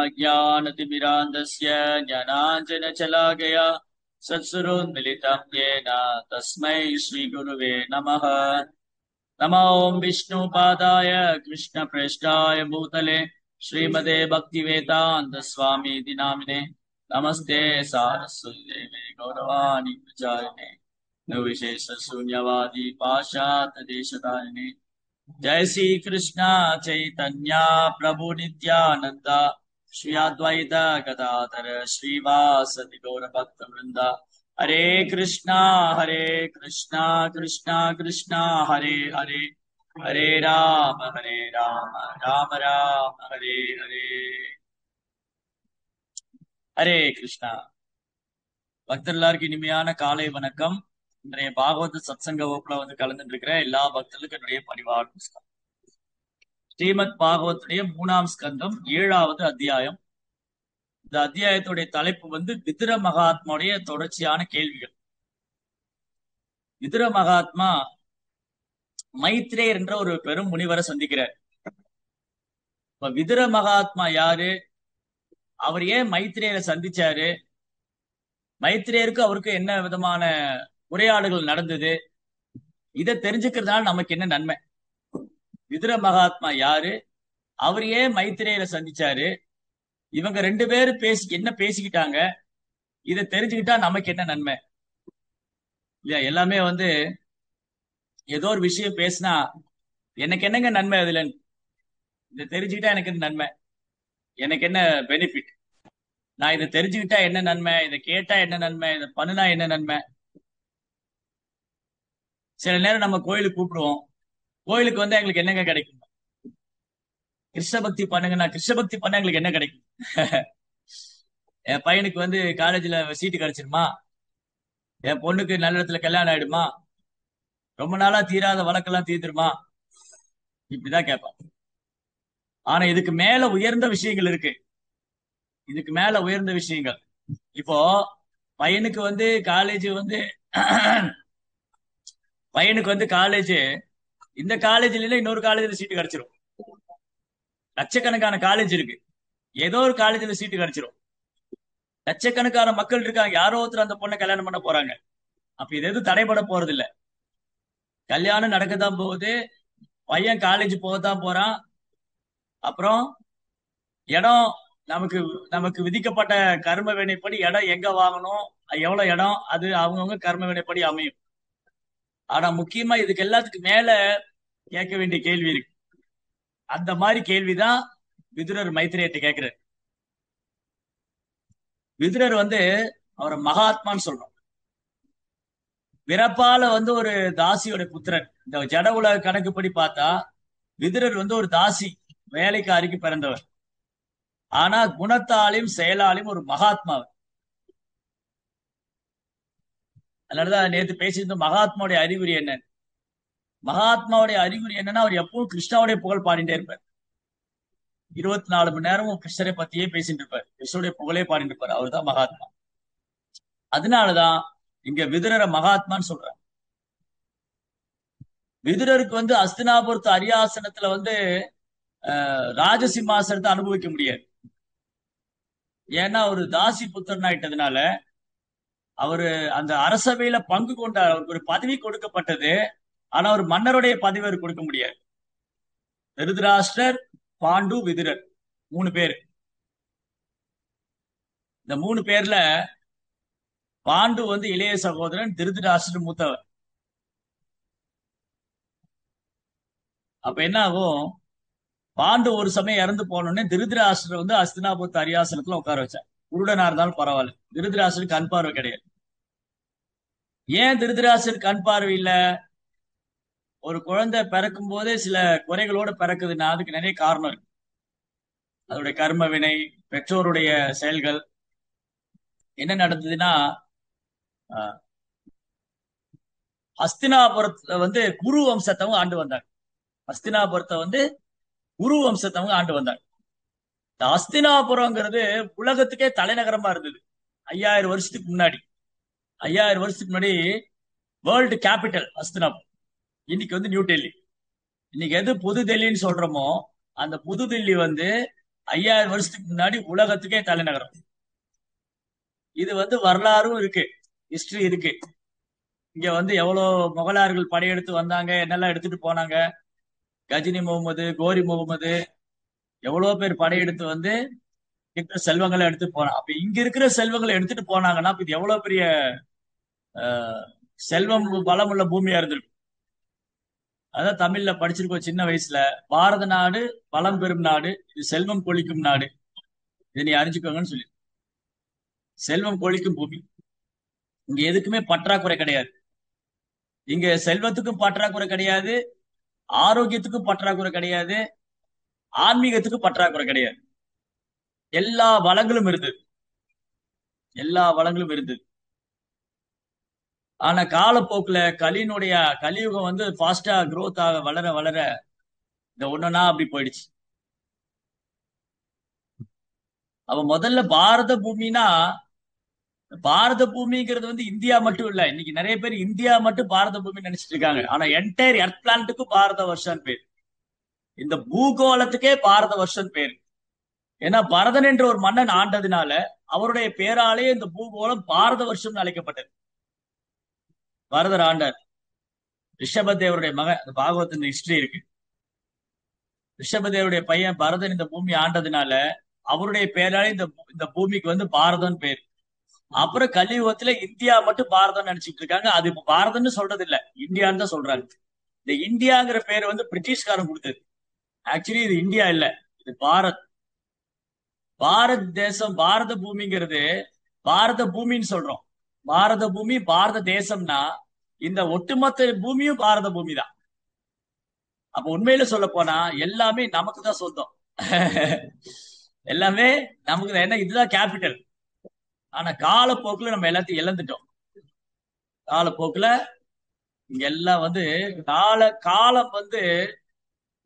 अज्ञानतिमिरान्धस्य ज्ञानाञ्जनशलाकया सत्सुरोन्मिलितं येन तस्मै श्रीगुरुवे नमः। नमो ॐ विष्णुपादाय कृष्णप्रेष्ठाय भूतले श्रीमते भक्तिवेदान्तस्वामीति नामिने नमस्ते सारस्वती देवे गौरवाणी प्रचारिणे निर्विशेषशून्यवादी पाश्चात्यदेशधारिणे। जय श्री कृष्ण चैतन्य प्रभु नित्यानंद श्री अद्वैत गदाधर श्रीवासदि गौर भक्त वृंद। हरे कृष्णा कृष्णा कृष्णा हरे हरे, हरे राम राम राम हरे हरे। ஹரே கிருஷ்ணா. பக்தர் எல்லாருக்கும் இனிமையான காலை வணக்கம். இன்றைய பாகவத சத்சங்க வகுப்புல கலந்துட்டு இருக்கிற எல்லா பக்தர்களுக்கும் என்னுடைய பணிவான நமஸ்காரம். ஸ்ரீமத் பாகவத்துடைய 3ஆம் ஸ்கந்தம் 7வது அத்தியாயம். இந்த அத்தியாயத்துடைய தலைப்பு விதுர மகாத்மாவுடைய தொடர்ச்சியான கேள்விகள். விதுர மகாத்மா மைத்ரேயர் என்ற ஒரு பெரும் முனிவரை சந்திக்கிறார். இப்ப விதுர மகாத்மா யாரு, அவர் ஏன் மைத்ரேயரை சந்திச்சாரு, மைத்ரேயருக்கு அவருக்கு என்ன விதமான உரையாடல்கள் நடந்தது, இதை தெரிஞ்சுக்கிறதுனால நமக்கு என்ன நன்மை, விதுர மகாத்மா யாரு, அவர் ஏன் மைத்ரேயரை சந்திச்சாரு, இவங்க 2 பேரும் என்ன பேசிக்கிட்டாங்க, இதை தெரிஞ்சுக்கிட்டா நமக்கு என்ன நன்மை இல்லையா. எல்லாமே ஏதோ ஒரு விஷயம் பேசினா எனக்கு என்னங்க நன்மை, அதுல இதை தெரிஞ்சுக்கிட்டா எனக்கு என்ன நன்மை, எனக்கு என்ன பெனிஃபிட், நான் இதை தெரிஞ்சுக்கிட்டா என்ன நன்மை, இதை கேட்டா என்ன நன்மை, இதை பண்ணுனா என்ன நன்மை. சில நேரம் நம்ம கோயிலுக்கு கூப்பிடுவோம், கோயிலுக்கு எங்களுக்கு என்னங்க கிடைக்கும், கிருஷ்ண பக்தி பண்ணுங்கன்னா கிருஷ்ண பக்தி பண்ண எங்களுக்கு என்ன கிடைக்கும். என் பையனுக்கு காலேஜ்ல சீட்டு கிடைச்சிருமா, என் பொண்ணுக்கு நல்ல இடத்துல கல்யாணம் ஆயிடுமா, ரொம்ப நாளா தீராத வழக்கெல்லாம் தீர்ந்துருமா, இப்படிதான் கேட்பான். ஆனா இதுக்கு மேல உயர்ந்த விஷயங்கள் இருக்கு, இதுக்கு மேல உயர்ந்த விஷயங்கள். இப்போ பையனுக்கு காலேஜ் பையனுக்கு காலேஜ், இந்த காலேஜ்ல இன்னொரு காலேஜ்ல சீட்டு கிடைச்சிரும். லட்சக்கணக்கான காலேஜ் இருக்கு, ஏதோ ஒரு காலேஜ்ல சீட்டு கிடைச்சிரும். லட்சக்கணக்கான மக்கள் இருக்காங்க, யாரோ ஒருத்தர் அந்த பொண்ணை கல்யாணம் பண்ண போறாங்க. அப்ப இது எதுவும் தடைபட போறது இல்ல, கல்யாணம் நடக்கத்தான் போகுது, பையன் காலேஜ் போகத்தான் போறான். அப்புறம் இடம் நமக்கு நமக்கு விதிக்கப்பட்ட கர்ம வினைப்படி இடம் எங்க வாங்கணும், எவ்வளவு இடம், அது அவங்கவுங்க கர்ம வினைப்படி அமையும். ஆனா முக்கியமா இதுக்கு எல்லாத்துக்கும் மேல கேட்க வேண்டிய கேள்வி இருக்கு. அந்த மாதிரி கேள்விதான் விதுரர் மைத்ரேயர்ட்ட கேட்கிறார். விதுரர் அவரை மகாத்மான்னு சொல்றோம். பிறப்பால ஒரு தாசியோட புத்திரன். இந்த ஜட உலக கணக்குப்படி பார்த்தா விதுரர் ஒரு தாசி வேலைக்காரிக்கு பிறந்தவர். ஆனா குணத்தாலையும் செயலாலையும் ஒரு மகாத்மா. அதனாலதான் நேற்று பேசியிருந்தோம் மகாத்மாவுடைய அறிகுறி என்ன. மகாத்மாவுடைய அறிகுறி என்னன்னா, அவர் எப்பவும் கிருஷ்ணாவுடைய புகழ் பாடிட்டே இருப்பார். 24 மணி நேரமும் கிருஷ்ணரை பத்தியே பேசிட்டு இருப்பார், கிருஷ்ணனுடைய புகழே பாடிட்டு இருப்பார். அவர் தான் மகாத்மா. அதனாலதான் இங்க விதுரரை மகாத்மான்னு சொல்றார். விதுரருக்கு அஸ்தினாபுரத்து அரியாசனத்துல ராஜசிம்மாசனத்தை அனுபவிக்க முடியாது. ஏன்னா ஒரு தாசி புத்திரன் ஆயிட்டதுனால அவரு அந்த அரசவையில பங்கு கொண்டார். அவருக்கு ஒரு பதவி கொடுக்கப்பட்டது, ஆனா ஒரு மன்னருடைய பதவி அவர் கொடுக்க முடியாது. திருதராஷ்டிரர், பாண்டு, விதுரர் 3 பேர். இந்த 3 பேர்ல பாண்டு இளைய சகோதரன், திருதராஷ்டிரர் மூத்தவர். அப்ப என்ன ஆகும், பாண்டு ஒரு சமயம் இறந்து போனோடனே திருதராஷ்டிரர் அஸ்தினாபுரத்து அரியாசனத்துல உட்கார வச்சார். குருடனா இருந்தாலும் பரவாயில்ல, திருதராஷ்டிரருக்கு கண் பார்வை கிடையாது. ஏன் திருதராஷ்டிரருக்கு கண் பார்வை இல்ல? ஒரு குழந்தை பிறக்கும் போதே சில குறைகளோட பிறக்குதுன்னா அதுக்கு நிறைய காரணம் இருக்கு. அதோடைய கர்ம வினை, பெற்றோருடைய செயல்கள். என்ன நடந்ததுன்னா, ஹஸ்தினாபுரத்துல குரு வம்சத்தவங்க ஆண்டு வந்தாங்க. ஹஸ்தினாபுரத்தை குரு வம்சத்தவங்க ஆண்டு வந்தாங்க. இந்த ஹஸ்தினாபுரம்ங்கிறது உலகத்துக்கே தலைநகரமா இருந்தது 5000 வருஷத்துக்கு முன்னாடி. 5000 வருஷத்துக்கு முன்னாடி வேர்ல்டு கேபிட்டல் ஹஸ்தினாபுரம். இன்னைக்கு நியூ டெல்லி. இன்னைக்கு எது புது டெல்லின்னு சொல்றோமோ அந்த புது டெல்லி 5000 வருஷத்துக்கு முன்னாடி உலகத்துக்கே தலைநகரம். இது வரலாறும் இருக்கு, ஹிஸ்டரி இருக்கு. இங்க எவ்வளவு முகலாயர்கள் படையெடுத்து வந்தாங்க, என்னெல்லாம் எடுத்துட்டு போனாங்க. கஜினி முகமது, கோரி முகமது, எவ்வளவு பேர் படையெடுத்து இருக்கிற செல்வங்களை எடுத்துட்டு போனாங்க. அப்ப இங்க இருக்கிற செல்வங்களை எடுத்துட்டு போனாங்கன்னா அப்ப இது எவ்வளவு பெரிய செல்வம் பலம் உள்ள பூமியா இருந்திருக்கும். அதான் தமிழ்ல படிச்சிருக்கோம் சின்ன வயசுல, பாரத நாடு வளம் பெறும் நாடு, இது செல்வம் கொழிக்கும் நாடு, இதை நீ அறிஞ்சுக்கோங்கன்னு சொல்லி. செல்வம் கொழிக்கும் பூமி. இங்க எதுக்குமே பற்றாக்குறை கிடையாது. இங்க செல்வத்துக்கும் பற்றாக்குறை கிடையாது, ஆரோக்கியத்துக்கும் பற்றாக்குறை கிடையாது, ஆன்மீகத்துக்கும் பற்றாக்குறை கிடையாது. எல்லா வளங்களும் இருந்தது, எல்லா வளங்களும் இருந்தது. ஆனா காலப்போக்குல கலியுகம் ஃபாஸ்டா growth ஆக வளர வளர இந்த ஒண்ணுனா அப்படி போயிடுச்சு. அப்ப முதல்ல பாரத பூமினா, பாரத பூமிங்கிறது இந்தியா மட்டும் இல்ல. இன்னைக்கு நிறைய பேர் இந்தியா மட்டும் பாரத பூமி நினைச்சிட்டு இருக்காங்க. ஆனா என்டையர் எர்த் பிளானட்டுக்கும் பாரத வருஷம் பேர், இந்த பூகோளத்துக்கே பாரத வருஷம் பேர். ஏன்னா பரதன் என்ற ஒரு மன்னன் ஆண்டதுனால அவருடைய பேராலே இந்த பூகோளம் பாரத வருஷம் அழைக்கப்பட்டது. பரதர் ஆண்டார். ரிஷபதேவருடைய மகன், அந்த பாகவத்தின் ஹிஸ்டரி இருக்கு. ரிஷபதேவருடைய பையன் பரதன் இந்த பூமி ஆண்டதுனால அவருடைய பேராலே இந்த பூமிக்கு பாரதம் பேர். அப்புறம் கலியுகத்துல இந்தியா மட்டும் பாரதம் நினைச்சிட்டு இருக்காங்க. அது இப்ப பாரதம்னு சொல்றது இல்ல, இந்தியான்னு தான் சொல்றாங்க. இந்த இந்தியாங்கிற பேர் பிரிட்டிஷ்காரன் கொடுத்தது. ஆக்சுவலி இது இந்தியா இல்ல, இது பாரத். பாரத் தேசம், பாரத பூமிங்கிறது பாரத பூமின்னு சொல்றோம். பாரத பூமி பாரத தேசம்னா இந்த ஒட்டுமொத்த பூமியும் பாரத பூமி தான். அப்ப உண்மையில சொல்ல போனா எல்லாமே நமக்கு தான் சொந்தம். எல்லாமே நமக்கு தான். ஏன்னா இதுதான் கேபிட்டல். ஆனா காலப்போக்குல நம்ம எல்லாத்தையும் இழந்துட்டோம். காலப்போக்குல இங்க எல்லாம் காலம்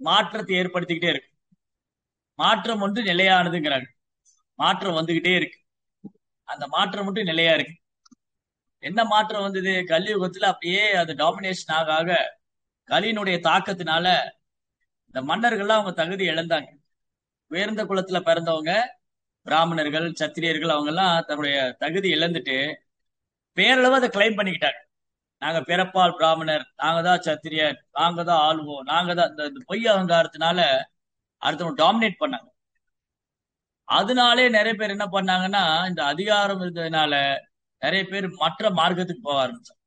மாற்றத்தை ஏற்படுத்திக்கிட்டே இருக்கு. மாற்றம் நிலையானதுங்கிறாங்க. மாற்றம் வந்துகிட்டே இருக்கு. அந்த மாற்றம் மட்டும் நிலையா இருக்கு. என்ன மாற்றம் வந்தது கலியுகத்துல? அப்படியே அது டாமினேஷன் ஆக ஆக கலியினுடைய தாக்கத்தினால இந்த மன்னர்கள்லாம் அவங்க தகுதி இழந்தாங்க. உயர்ந்த குலத்துல பிறந்தவங்க, பிராமணர்கள், சத்திரியர்கள், அவங்க எல்லாம் தன்னுடைய தகுதி இழந்துட்டு பேரளவு அதை கிளைம் பண்ணிக்கிட்டாங்க. நாங்க பிறப்பால் பிராமணர், நாங்க தான் சத்திரியர், நாங்க தான் ஆளுவோம், நாங்க தான் இந்த பொய் அகங்காரத்தினால அடுத்தவங்க டாமினேட் பண்ணாங்க. அதனாலே நிறைய பேர் என்ன பண்ணாங்கன்னா, இந்த அதிகாரம் இருந்ததுனால நிறைய பேர் மற்ற மார்க்கத்துக்கு போக ஆரம்பிச்சாங்க.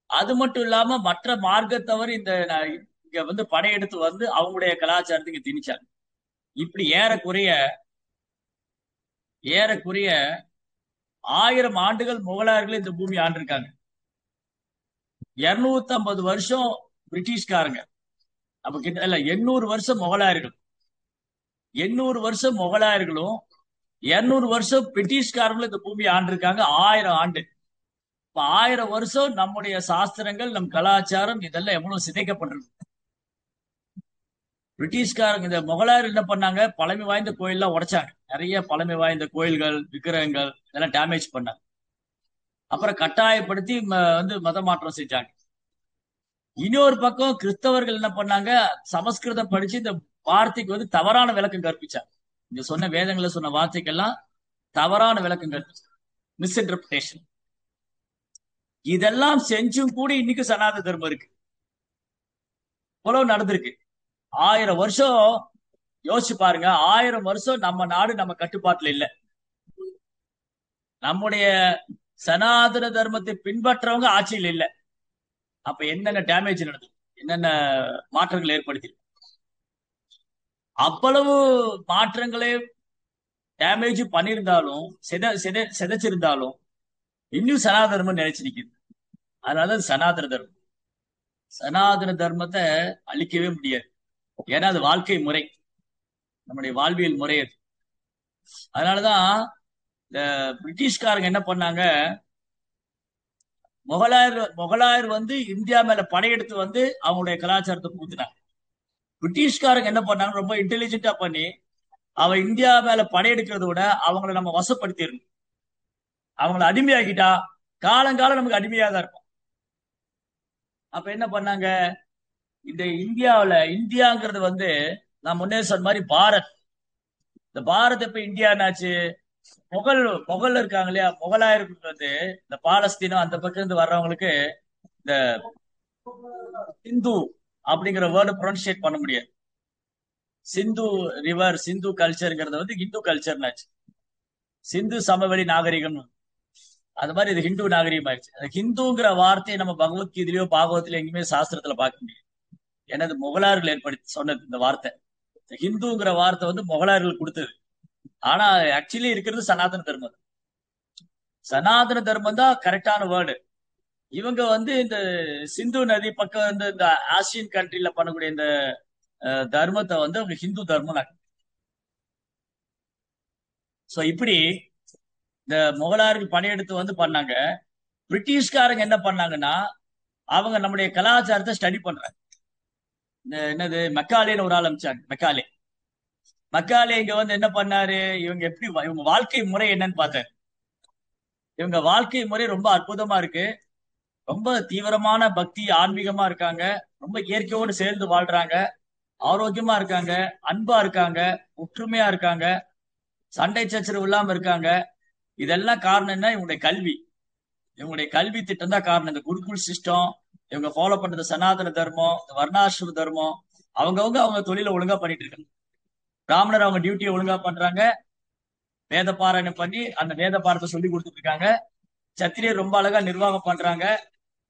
அது மட்டும் இல்லாம மற்ற மார்க்கத்தவர் இங்க படையெடுத்து அவங்களுடைய கலாச்சாரத்துக்கு திணிச்சாங்க. இப்படி ஏறக்குறைய ஏறக்குறைய 1000 ஆண்டுகள் முகலாயர்கள் இந்த பூமி ஆண்டிருக்காங்க. 250 வருஷம் பிரிட்டிஷ்காரங்க. அப்ப கிட்ட இல்ல 800 வருஷம் முகலாயர்கள். 800 வருஷம் முகலாயர்களும் 200 வருஷம் பிரிட்டிஷ்காரங்களும் இந்த பூமி ஆண்டிருக்காங்க. 1000 ஆண்டு. இப்ப 1000 வருஷம் நம்முடைய சாஸ்திரங்கள், நம் கலாச்சாரம் இதெல்லாம் எவ்வளவு சிதைக்கப்பட்டிருக்கு. பிரிட்டிஷ்காரங்க, இந்த முகலாயர் என்ன பண்ணாங்க, பழமை வாய்ந்த கோயில்லாம் உடைச்சாங்க. நிறைய பழமை வாய்ந்த கோயில்கள், விக்கிரகங்கள் இதெல்லாம் டேமேஜ் பண்ணாங்க. அப்புறம் கட்டாயப்படுத்தி மத மாற்றம் செஞ்சாங்க. இன்னொரு பக்கம் கிறிஸ்தவர்கள் என்ன பண்ணாங்க, சமஸ்கிருதம் படிச்சு இந்த வார்த்தைக்கு தவறான விளக்கம் கற்பிச்சாங்க. இங்க சொன்ன வேதங்களை சொன்ன வார்த்தைக்கெல்லாம் தவறான விளக்கம் கற்பிச்சாங்க, மிஸ்இன்டர்பிரேஷன். இதெல்லாம் செஞ்சும் கூட இன்னைக்கு சனாதன தர்மம் இருக்கு. இவ்வளவு நடந்திருக்கு. 1000 வருஷம் யோசிச்சு பாருங்க. 1000 வருஷம் நம்ம நாடு நம்ம கட்டுப்பாட்டுல இல்ல. நம்முடைய சனாதன தர்மத்தை பின்பற்றவங்க ஆட்சியில் இல்ல. அப்ப என்னென்ன டேமேஜ் நடந்தது, என்னென்ன மாற்றங்கள் ஏற்படுத்தி, அவ்வளவு மாற்றங்களே டேமேஜ் பண்ணியிருந்தாலும் சிதைச்சிருந்தாலும் இன்னும் சனாதன தர்மம் நினைச்சு நிக்குது. அதனால சனாதன தர்மம், சனாதன தர்மத்தை அழிக்கவே முடியாது. ஏன்னா அது வாழ்க்கை முறை, நம்முடைய வாழ்வியல் முறை அது. அதனாலதான் இந்த பிரிட்டிஷ்காரங்க என்ன பண்ணாங்க, முகலாயர் இந்தியா மேல படையெடுத்து அவங்களுடைய கலாச்சாரத்தை பூத்தினாங்க. பிரிட்டிஷ்காரங்க என்ன பண்ணாங்க, ரொம்ப இன்டெலிஜென்டா பண்ணி இந்தியா மேல படையெடுக்கிறத விட அவங்கள நம்ம வசப்படுத்திடணும். அவங்கள அடிமையாக்கிட்டா காலங்காலம் நமக்கு அடிமையா தான் இருக்கும். அப்ப என்ன பண்ணாங்க, இந்த இந்தியாங்கிறது நான் முன்னே சொன்ன மாதிரி பாரத், இந்த பாரத் இப்ப இந்தியானாச்சு. முகல் முகல் இருக்காங்க இல்லையா, முகலாயருக்கு வந்து இந்த பாலஸ்தீனம் அந்த பக்கம் இருந்து வர்றவங்களுக்கு இந்த சிந்து அப்படிங்கிற வேர்டு ப்ரொனன்சியேட் பண்ண முடியாது. சிந்து ரிவர், சிந்து கல்ச்சர்ங்கிறது வந்து ஹிந்து கல்ச்சர்னாச்சு. சிந்து சமவெளி நாகரிகம், அது மாதிரி இது ஹிந்து நாகரிகம் ஆயிடுச்சு. ஹிந்துங்கிற வார்த்தையை நம்ம பகவத்கீதையிலயோ பாகவத்திலயோ எங்கேயுமே சாஸ்திரத்துல பார்க்க முடியாது. ஏன்னா இது முகலாயர்கள் ஏற்படுத்தி சொன்னது இந்த வார்த்தை. ஹிந்துங்கிற வார்த்தை வந்து முகலாயர்கள் கொடுத்தது. ஆனா ஆக்சுவலி இருக்கிறது சனாதன தர்மம். சனாதன தர்மம் தான் கரெக்டான வேர்டு. இவங்க வந்து இந்த சிந்து நதி பக்கம் வந்து இந்த ஆசியன் கண்ட்ரில பண்ணக்கூடிய இந்த தர்மத்தை வந்து அவங்க ஹிந்து தர்மம். சோ இப்படி இந்த முகலாயர்கள் படையெடுத்து வந்து பண்ணாங்க. பிரிட்டிஷ்காரங்க என்ன பண்ணாங்கன்னா, அவங்க நம்முடைய கலாச்சாரத்தை ஸ்டடி பண்றாங்க. இந்த என்னது மெக்காலேன்னு ஒரு ஆள் அமைச்சாங்க. மெக்காலே மெக்காலே இங்க வந்து என்ன பண்ணாரு, இவங்க எப்படி இவங்க வாழ்க்கை முறை என்னன்னு பார்த்தாரு. இவங்க வாழ்க்கை முறை ரொம்ப அற்புதமா இருக்கு. ரொம்ப தீவிரமான பக்தி ஆன்மீகமா இருக்காங்க. ரொம்ப இயற்கையோடு சேர்ந்து வாழ்றாங்க. ஆரோக்கியமா இருக்காங்க. அன்பா இருக்காங்க. ஒற்றுமையா இருக்காங்க. சண்டை சச்சரவு இல்லாம இருக்காங்க. இதெல்லாம் காரணம் என்ன, இவங்களுடைய கல்வி. இவங்களுடைய கல்வி திட்டம் தான் காரணம். இந்த குருகுல் சிஸ்டம், இவங்க ஃபாலோ பண்றது சனாதன தர்மம், இந்த வர்ணாசிரம தர்மம். அவங்கவுங்க அவங்க தொழிலை ஒழுங்கா பண்ணிட்டு இருக்காங்க. பிராமணர் அவங்க டியூட்டியை ஒழுங்கா பண்றாங்க. வேத பாராயணம் பண்ணி அந்த வேத பாரத்தை சொல்லி கொடுத்துட்டு இருக்காங்க. சத்திரியர் ரொம்ப அழகா நிர்வாகம் பண்றாங்க.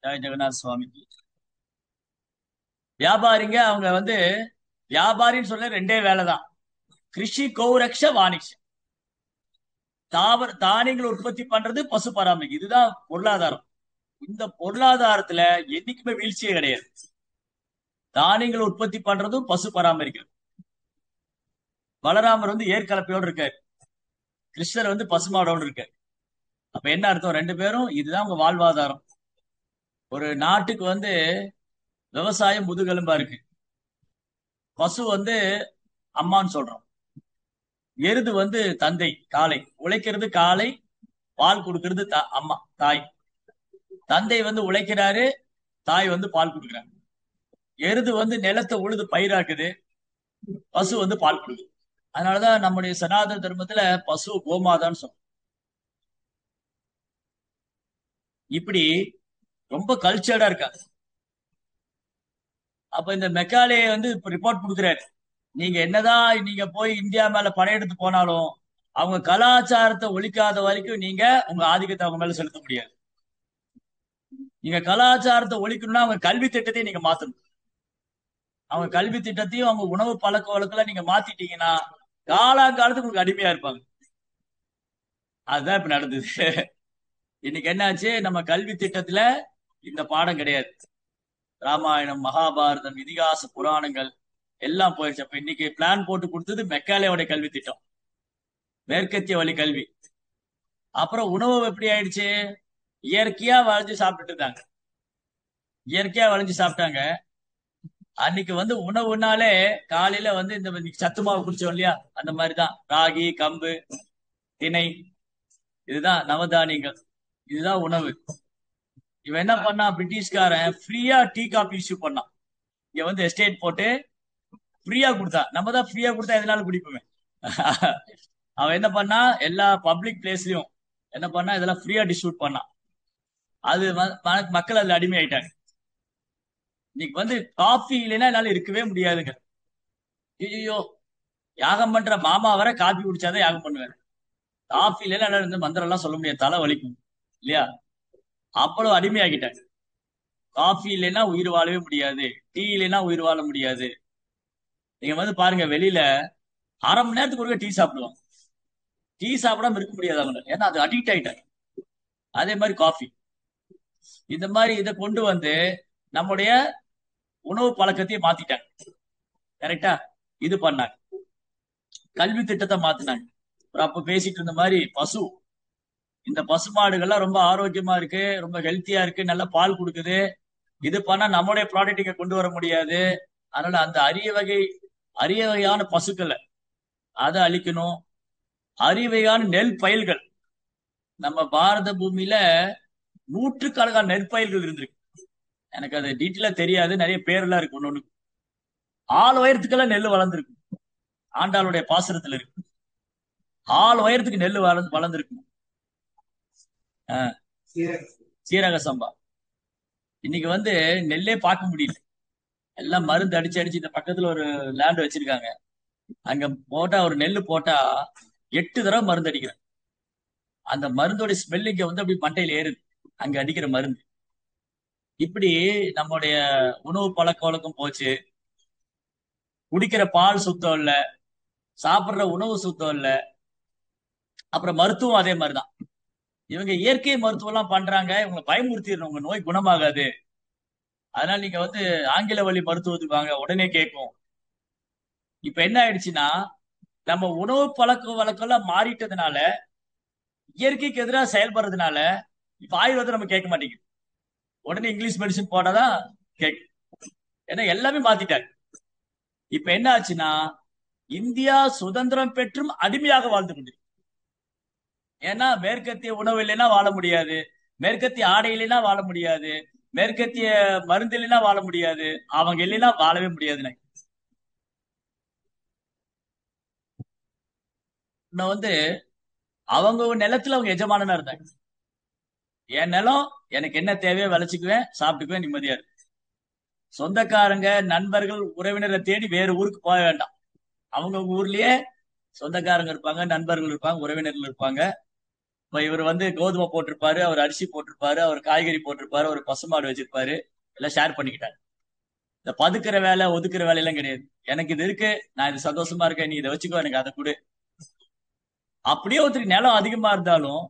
ஜெய ஜெகநாத சுவாமி. வியாபாரிங்க அவங்க வந்து வியாபாரின்னு சொல்ல ரெண்டே வேலைதான். கிருஷி கௌரக்ஷ வாணிக்ஷ. தானியங்களை உற்பத்தி பண்றது, பசு பராமரிப்பு. இதுதான் பொருளாதாரம். இந்த பொருளாதாரத்துல என்னைக்குமே வீழ்ச்சியே கிடையாது. தானியங்களை உற்பத்தி பண்றதும் பசு பராமரிக்கிறது. பலராமர் வந்து ஏற்கலப்பையோடு இருக்காரு. கிருஷ்ணர் வந்து பசுமாடோடு இருக்காரு. அப்ப என்ன அர்த்தம், ரெண்டு பேரும் இதுதான் உங்க வாழ்வாதாரம். ஒரு நாட்டுக்கு வந்து விவசாயம் முதுகெலும்பா இருக்கு. பசு வந்து அம்மான்னு சொல்றோம். எருது வந்து தந்தை, காளை. உழைக்கிறது காளை, பால் கொடுக்கிறது அம்மா, தாய். தந்தை வந்து உழைக்கிறாரு, தாய் வந்து பால் கொடுக்குறாங்க. எருது வந்து நிலத்தை உழுது பயிராக்குது, பசு வந்து பால் கொடுக்குது. அதனாலதான் நம்முடைய சனாதன தர்மத்துல பசு கோமாதான்னு சொல்றோம். இப்படி ரொம்ப கல்ச்சர்டா இருக்காங்க. அப்ப இந்த மெக்காலே வந்து இப்ப ரிப்போர்ட் கொடுக்குறாரு, நீங்க என்னதான் நீங்க போய் இந்தியா மேல படையெடுத்து போனாலும் அவங்க கலாச்சாரத்தை ஒழிக்காத வரைக்கும் நீங்க உங்க ஆதிக்கத்தை அவங்க மேல செலுத்த முடியாது. நீங்க கலாச்சாரத்தை ஒழிக்கணும்னா அவங்க கல்வி திட்டத்தையும் நீங்க மாத்தணும். அவங்க கல்வி திட்டத்தையும் அவங்க உணவு பழக்க வழக்கெல்லாம் நீங்க மாத்திட்டீங்கன்னா காலாகாலத்துக்கு உங்களுக்கு அடிமையா இருப்பாங்க. அதுதான் இப்ப நடந்தது. இன்னைக்கு என்னாச்சு, நம்ம கல்வி திட்டத்துல இந்த பாடம் கிடையாது. ராமாயணம், மகாபாரதம், இதிகாச புராணங்கள் எல்லாம் போயிடுச்சு. அப்ப இன்னைக்கு பிளான் போட்டு கொடுத்தது மெக்காலேயோட கல்வி திட்டம், மேற்கத்திய வழி கல்வி. அப்புறம் உணவு எப்படி ஆயிடுச்சு, இயற்கையா வளைஞ்சு சாப்பிட்டுட்டு இருந்தாங்க. இயற்கையா வளைஞ்சு சாப்பிட்டாங்க. அன்னைக்கு வந்து உணவுனாலே காலையில வந்து இந்த சத்து மாவு குடிச்சோம் இல்லையா, அந்த மாதிரிதான். ராகி, கம்பு, திணை, இதுதான் நவதானியங்கள், இதுதான் உணவு. இவன் என்ன பண்ணா, பிரிட்டிஷ்காரன் ஃப்ரீயா டீ காபி இஷ்யூ பண்ணான். இங்க வந்து எஸ்டேட் போட்டு ஃப்ரீயா கொடுத்தா. நம்ம தான் ஃப்ரீயா கொடுத்தா எதனால குடிப்போமே. அவன் என்ன பண்ணா, எல்லா பப்ளிக் பிளேஸ்லயும் என்ன பண்ணா, இதெல்லாம் ஃப்ரீயா டிஸ்ட்ரிபியூட் பண்ணான். அது மக்கள் அதுல அடிமை ஆயிட்டாங்க. இன்னைக்கு வந்து காஃபி இல்லைன்னா என்னால இருக்கவே முடியாதுங்க. ஐயோ, யாகம் பண்ற மாமா வர காபி குடிச்சாதான் யாகம் பண்ணுவேன். காஃபி இல்லைன்னா என்னால இந்த மந்திரம் எல்லாம் சொல்ல முடியாது, தலை வலிக்கும் இல்லையா. அவ்வளவு அடிமையாகிட்டாங்க. காஃபி இல்லைன்னா உயிர் வாழவே முடியாது, டீ இல்லைன்னா உயிர் வாழ முடியாது. நீங்க வந்து பாருங்க, வெளியில அரை மணி நேரத்துக்கு ஒருக்க டீ சாப்பிடுவாங்க. டீ சாப்பிடாம இருக்க முடியாது அவங்க, ஏன்னா அது அடிக்ட் ஆயிட்டாங்க. அதே மாதிரி காஃபி, இந்த மாதிரி இதை கொண்டு வந்து நம்முடைய உணவு பழக்கத்தையும் மாத்திட்டாங்க. கரெக்டா, இது பண்ணாங்க. கல்வி திட்டத்தை மாத்தினாங்க. அப்ப பேசிட்டு இருந்த மாதிரி பசு, இந்த பசு மாடுகள்லாம் ரொம்ப ஆரோக்கியமா இருக்கு, ரொம்ப ஹெல்த்தியா இருக்கு, நல்ல பால் கொடுக்குது. இது பண்ணா நம்முடைய ப்ராடக்ட் இங்க கொண்டு வர முடியாது. அதனால அந்த அரிய வகையான பசுக்களை அதை அழிக்கணும். அரிய வகையான நெல் பயிர்கள், நம்ம பாரத பூமியில நூற்றுக்கணக்கான நெற்பயிர்கள் இருந்திருக்கு. எனக்கு அது டீட்டெயிலா தெரியாது, நிறைய பேர்லாம் இருக்கு. ஒண்ணு 6 உயரத்துக்கெல்லாம் நெல் வளர்ந்துருக்கு, ஆண்டாளுடைய பாசுரத்துல இருக்கு. ஆள் உயரத்துக்கு நெல் வளர்ந்துருக்கும். சீரக சம்பா இன்னைக்கு வந்து நெல்லே பார்க்க முடியல. எல்லாம் மருந்து அடிச்சு அடிச்சு இந்த பக்கத்துல ஒரு லேண்ட் வச்சிருக்காங்க. அங்க போட்டா ஒரு நெல்லு போட்டா 8 தடவை மருந்து அடிக்கிறேன். அந்த மருந்தோட ஸ்மெல் இங்க வந்து அப்படி மண்டையில ஏறுது, அங்க அடிக்கிற மருந்து. இப்படி நம்முடைய உணவு பழக்க வழக்கம் போச்சு. குடிக்கிற பால் சுத்தம் இல்ல, சாப்பிடுற உணவு சுத்தம் இல்ல, அப்புறம் மருத்துவம் அதே மாதிரிதான். இவங்க இயற்கை மருத்துவம் எல்லாம் பண்றாங்க, இவங்க பயமுறுத்திடணும் உங்க நோய் குணமாகாது, அதனால நீங்க வந்து ஆங்கில வழி மருத்துவத்துக்கு வாங்க உடனே கேட்கும். இப்ப என்ன ஆயிடுச்சுன்னா, நம்ம உணவு பழக்க வழக்கம் எல்லாம் மாறிட்டதுனால, இயற்கைக்கு எதிராக செயல்படுறதுனால இப்ப ஆயுர்வேதம் நம்ம கேட்க மாட்டேங்குது. உடனே இங்கிலீஷ் மெடிசன் போனாதான் கேட்கும். ஏன்னா எல்லாமே மாத்திட்டாங்க. இப்ப என்ன ஆச்சுன்னா, இந்தியா சுதந்திரம் பெற்றும் அடிமையாக வாழ்ந்து கொண்டிருக்கு. ஏன்னா மேற்கத்திய உணவு இல்லைன்னா வாழ முடியாது, மேற்கத்திய ஆடை இல்லைன்னா வாழ முடியாது, மேற்கத்திய மருந்து இல்லைன்னா வாழ முடியாது, அவங்க இல்லைன்னா வாழவே முடியாது. நான் வந்து அவங்க நிலத்துல அவங்க எஜமானனா இருந்தாங்க. என் நிலம், எனக்கு என்ன தேவையோ விளைச்சிக்குவேன், சாப்பிட்டுக்குவேன், நிம்மதியா இருக்கு. சொந்தக்காரங்க நண்பர்கள் உறவினரை தேடி வேற ஊருக்கு போக வேண்டாம். அவங்க ஊர்லயே சொந்தக்காரங்க இருப்பாங்க, நண்பர்கள் இருப்பாங்க, உறவினர்கள் இருப்பாங்க. இப்ப இவர் வந்து கோதுமை போட்டிருப்பாரு, அவர் அரிசி போட்டிருப்பாரு, அவர் காய்கறி போட்டிருப்பாரு, ஒரு பசுமாடு வச்சிருப்பாரு, எல்லாம் ஷேர் பண்ணிக்கிட்டாங்க. இந்த பதுக்குற வேலை ஒதுக்குற வேலை எல்லாம் கிடையாது. எனக்கு இது இருக்கு, நான் இது சந்தோஷமா இருக்கேன், நீ இதை வச்சுக்கோ, எனக்கு அதை கொடு. அப்படியே ஒருத்தருக்கு நிலம் அதிகமா இருந்தாலும்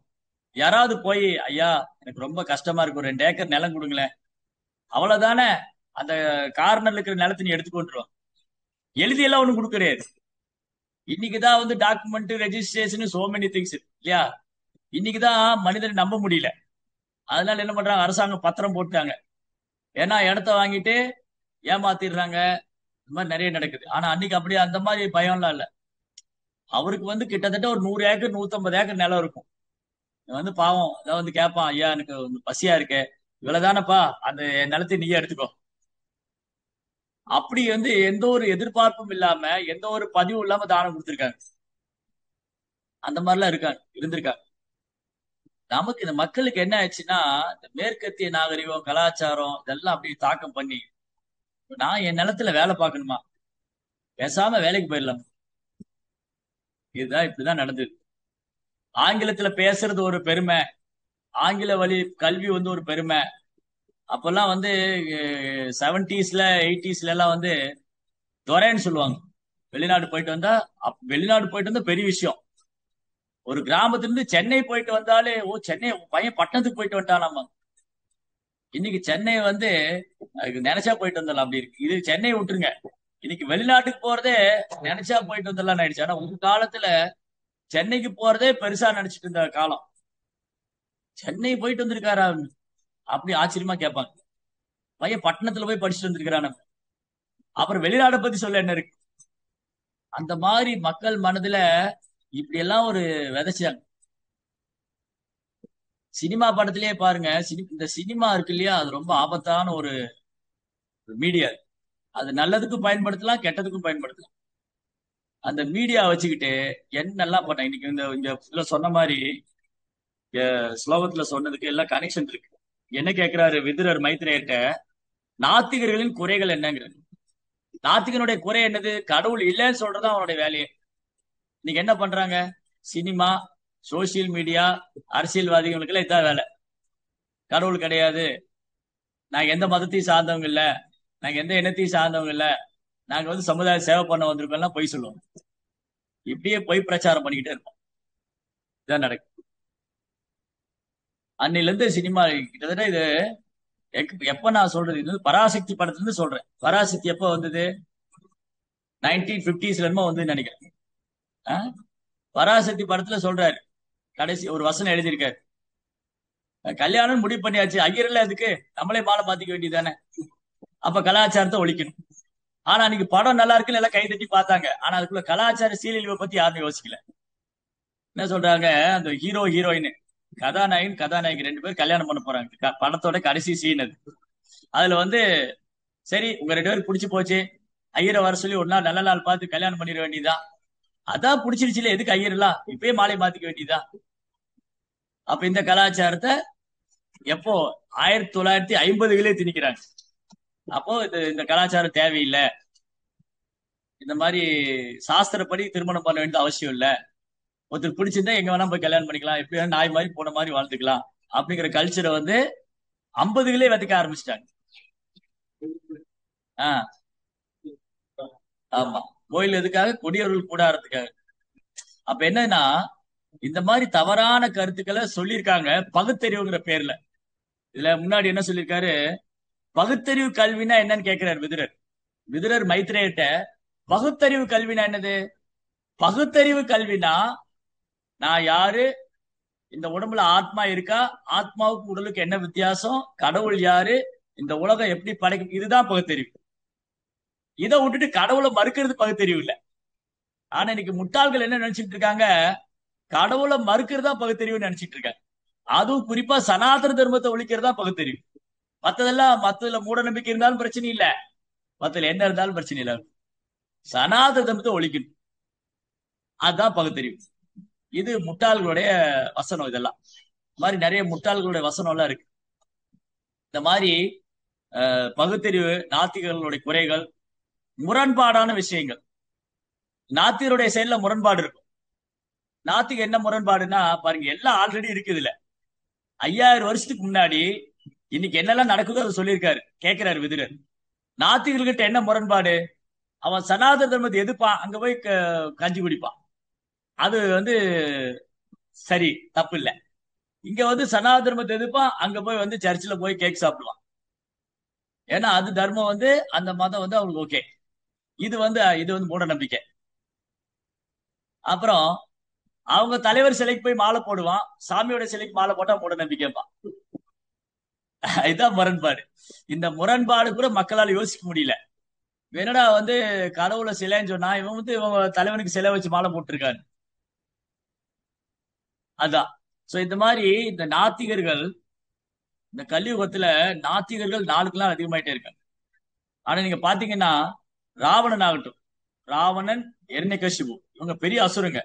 யாராவது போய், ஐயா எனக்கு ரொம்ப கஷ்டமா இருக்கு, ஒரு 2 ஏக்கர் நிலம் கொடுங்களேன், அவ்வளவுதானே. அந்த கார்னர்ல இருக்கிற நிலத்தை நீ எடுத்துக்கொண்டுருவோம். எழுதியெல்லாம் ஒண்ணும் கொடுக்க கிடையாது. இன்னைக்குதான் வந்து document registration so many things இல்லையா. இன்னைக்குதான் மனிதனை நம்ப முடியல. அதனால என்ன பண்றாங்க, அரசாங்கம் பத்திரம் போட்டாங்க. ஏன்னா இடத்த வாங்கிட்டு ஏமாத்திடுறாங்க. இந்த மாதிரி நிறைய நடக்குது. ஆனா அன்னைக்கு அப்படி அந்த மாதிரி பயம்லாம் இல்ல. அவருக்கு வந்து கிட்டத்தட்ட ஒரு 100 ஏக்கர் 150 ஏக்கர் நிலம் இருக்கும். இவன் வந்து பாவம் அதான் வந்து கேட்பான், ஐயா எனக்கு கொஞ்சம் பசியா இருக்கு, இவ்வளவுதானப்பா, அந்த நிலத்தை நீயே எடுத்துக்கோ. அப்படி வந்து எந்த ஒரு எதிர்பார்ப்பும் இல்லாம, எந்த ஒரு பதிவும் இல்லாம தானம் கொடுத்திருக்காங்க. அந்த மாதிரிலாம் இருந்திருக்காங்க. நமக்கு இந்த மக்களுக்கு என்ன ஆயிடுச்சுன்னா, இந்த மேற்கத்திய நாகரிகம் கலாச்சாரம் இதெல்லாம் அப்படி தாக்கம் பண்ணி, நான் என் நிலத்துல வேலை பார்க்கணுமா, பேசாம வேலைக்கு போயிடலாம். இதுதான் இப்படிதான் நடந்தது. ஆங்கிலத்துல பேசுறது ஒரு பெருமை, ஆங்கில வழி கல்வி வந்து ஒரு பெருமை. அப்பெல்லாம் வந்து 70ஸ்ல 80ஸ்ல எல்லாம் வந்து துரைன்னு சொல்லுவாங்க. வெளிநாடு போயிட்டு வந்தா, வெளிநாடு போயிட்டு வந்தா பெரிய விஷயம். ஒரு கிராமத்துல இருந்து சென்னை போயிட்டு வந்தாலே, ஓ சென்னை பையன் பட்டணத்துக்கு போயிட்டு வந்துட்டானாமா. இன்னைக்கு சென்னை வந்து நினைச்சா போயிட்டு வந்துடலாம் அப்படி இருக்கு. இது சென்னை விட்டுருங்க, இன்னைக்கு வெளிநாட்டுக்கு போறதே நினைச்சா போயிட்டு வந்துடலாம் ஆயிடுச்சு. ஆனா உங்க காலத்துல சென்னைக்கு போறதே பெருசா நினைச்சிட்டு இருந்த காலம். சென்னை போயிட்டு வந்திருக்காரா அப்படி ஆச்சரியமா கேட்பாங்க. பையன் பட்டணத்துல போய் படிச்சுட்டு வந்திருக்கிறான். அப்புறம் வெளிநாடை பத்தி சொல்ல என்ன இருக்கு. அந்த மாதிரி மக்கள் மனதுல இப்படி எல்லாம் ஒரு விதைச்சாங்க. சினிமா படத்திலேயே பாருங்க, இந்த சினிமா இருக்கு இல்லையா, அது ரொம்ப ஆபத்தான ஒரு மீடியா. அது நல்லதுக்கும் பயன்படுத்தலாம், கெட்டதுக்கும் பயன்படுத்தலாம். அந்த மீடியா வச்சுக்கிட்டு என்னெல்லாம் பண்ண இன்னைக்கு இந்த இங்க சொன்ன மாதிரி ஸ்லோகத்துல சொன்னதுக்கு எல்லாம் கனெக்ஷன் இருக்கு. என்ன கேட்கிறாரு விதுரர் மைத்ரேயர்கிட்ட, நாத்திகர்களின் குறைகள் என்னங்கிறது. நாத்திகனுடைய குறை என்னது, கடவுள் இல்லைன்னு சொல்றது அவனுடைய வேலையே. இன்னைக்கு என்ன பண்றாங்க, சினிமா, சோசியல் மீடியா, அரசியல்வாதிகளுக்கு எல்லாம் இதான் வேலை. கடவுள் கிடையாது, நாங்க எந்த மதத்தையும் சார்ந்தவங்க இல்ல, நாங்க எந்த இனத்தையும் சார்ந்தவங்க இல்ல, நாங்க வந்து சமுதாய சேவை பண்ண வந்திருக்கோம் பொய் சொல்லுவோம். இப்படியே பொய் பிரச்சாரம் பண்ணிக்கிட்டே இருப்போம். இதான் நடக்கும். அன்னையில இருந்து சினிமா கிட்டத்தட்ட இது எப்ப நான் சொல்றது, இது பராசக்தி படத்துல இருந்து சொல்றேன். பராசக்தி எப்ப வந்தது, 1950ஸ்ல என்னமோ வந்து நினைக்கிறேன். பராசக்தி படத்துல சொல்றாரு, கடைசி ஒரு வசனம் எழுதியிருக்காரு, கல்யாணம் முடிவு பண்ணியாச்சு, ஐயர்ல அதுக்கு நம்மளே மாலை மாத்திக்க வேண்டியதானே, அப்ப கலாச்சாரத்தை ஒழிக்கணும். ஆனா அன்னைக்கு படம் நல்லா இருக்குன்னு எல்லாம் கை தட்டி பார்த்தாங்க. ஆனா அதுக்குள்ள கலாச்சார சீரழிவை பத்தி யாருமே யோசிக்கல. என்ன சொல்றாங்க, அந்த ஹீரோ ஹீரோயின், கதாநாயகன் கதாநாயகி 2 பேர் கல்யாணம் பண்ண போறாங்க. படத்தோட கடைசி சீன் அது. அதுல வந்து சரி உங்க 2 பேருக்கு பிடிச்சு போச்சு, ஐயரை வர சொல்லி ஒரு நாள் நல்ல நாள் பார்த்து கல்யாணம் பண்ணிட வேண்டியதுதான். அதான் பிடிச்சிருச்சுல, எதுக்கு ஐயர்லாம் இப்பயே மாலை மாத்திக்க வேண்டியதா? அப்ப இந்த கலாச்சாரத்தை எப்போ 1950களே திணிக்கிறாங்க. அப்போ இந்த கலாச்சாரம் தேவையில்லை, இந்த மாதிரி சாஸ்திரப்படி திருமணம் பண்ண வேண்டிய அவசியம் இல்ல, ஒருத்தர் பிடிச்சிருந்தா எங்க வேணா போய் கல்யாணம் பண்ணிக்கலாம், எப்படி வேணா நாய் மாதிரி போன மாதிரி வாழ்ந்துக்கலாம் அப்படிங்கிற கல்ச்சரை வந்து 50களே விதைக்க ஆரம்பிச்சிட்டாங்க. ஆஹ் ஆமா. கோயில் எதுக்காக? கொடியவர்கள் கூடாரத்துக்காக. அப்ப என்னன்னா, இந்த மாதிரி தவறான கருத்துக்களை சொல்லியிருக்காங்க பகுத்தறிவுங்கிற பேர்ல. இதுல முன்னாடி என்ன சொல்லியிருக்காரு, பகுத்தறிவு கல்வினா என்னன்னு கேட்கிறார் விதுரர். விதுரர் மைத்ரேயிட்ட பகுத்தறிவு கல்வினா என்னது? பகுத்தறிவு கல்வினா நான் யாரு, இந்த உடம்புல ஆத்மா இருக்கா, ஆத்மாவுக்கு உடலுக்கு என்ன வித்தியாசம், கடவுள் யாரு, இந்த உலகம் எப்படி படைக்கும், இதுதான் பகுத்தறிவு. இதை விட்டுட்டு கடவுளை மறுக்கிறது பகுத்தறிவு இல்ல. ஆனா இன்னைக்கு முட்டாள்கள் என்ன நினைச்சிட்டு இருக்காங்க, கடவுளை மறுக்கிறதா பகுத்தறிவுன்னு நினைச்சிட்டு இருக்காங்க. அதுவும் குறிப்பா சனாதன தர்மத்தை ஒழிக்கிறதா பகுத்தறிவு. மத்ததுல மூட நம்பிக்கை இருந்தாலும் பிரச்சனை இல்ல, மத்ததுல என்ன இருந்தாலும் பிரச்சனை இல்ல, சனாதன தர்மத்தை ஒழிக்கணும், அதுதான் பகுத்தறிவு. இது முட்டாள்களுடைய வசனம். இதெல்லாம் இந்த மாதிரி நிறைய முட்டாள்களுடைய வசனம் எல்லாம் இருக்கு. இந்த மாதிரி பகுத்தறிவு, நாத்திகர்களுடைய குறைகள், முரண்பாடான விஷயங்கள். நாத்திகருடைய செயல்ல முரண்பாடு இருக்கும். நாத்திக என்ன முரண்பாடுன்னா பாருங்க, எல்லாம் ஆல்ரெடி இருக்குது இல்ல. 5000 வருஷத்துக்கு முன்னாடி இன்னைக்கு என்னெல்லாம் நடக்குதோ அதை சொல்லியிருக்காரு, கேட்கிறாரு விதுரர். நாத்திகர்கிட்ட என்ன முரண்பாடு? அவன் சனாதன தர்மத்தை எதிர்ப்பான், அங்க போய் கஞ்சி குடிப்பான், அது வந்து சரி, தப்பு இல்ல. இங்க வந்து சனாதன தர்மத்தை எதிர்ப்பான், அங்க போய் வந்து சர்ச்சில் போய் கேக் சாப்பிடுவான், ஏன்னா அது தர்மம் வந்து அந்த மதம் வந்து அவங்களுக்கு ஓகே. இது வந்து மூட நம்பிக்கை. அப்புறம் அவங்க தலைவர் சிலைக்கு போய் மாலை போடுவான், சாமியோட சிலைக்கு மாலை போட்டா மூட நம்பிக்கைப்பான். இதுதான் முரண்பாடு. இந்த முரண்பாடு கூட மக்களால் யோசிக்க முடியல. என்னடா வந்து கடவுளை சிலைன்னு சொன்னா, இவன் வந்து இவங்க தலைவனுக்கு சிலை வச்சு மாலை போட்டிருக்காரு. அதான். சோ இந்த மாதிரி இந்த நாத்திகர்கள், இந்த கலியுகத்துல நாத்திகர்கள் நாளுக்கு நாள் அதிகமாயிட்டே இருக்காங்க. ஆனா நீங்க பாத்தீங்கன்னா, ராவணன் ஆகட்டும், ராவணன், எர்ணிகசிபு, இவங்க பெரிய அசுரங்க.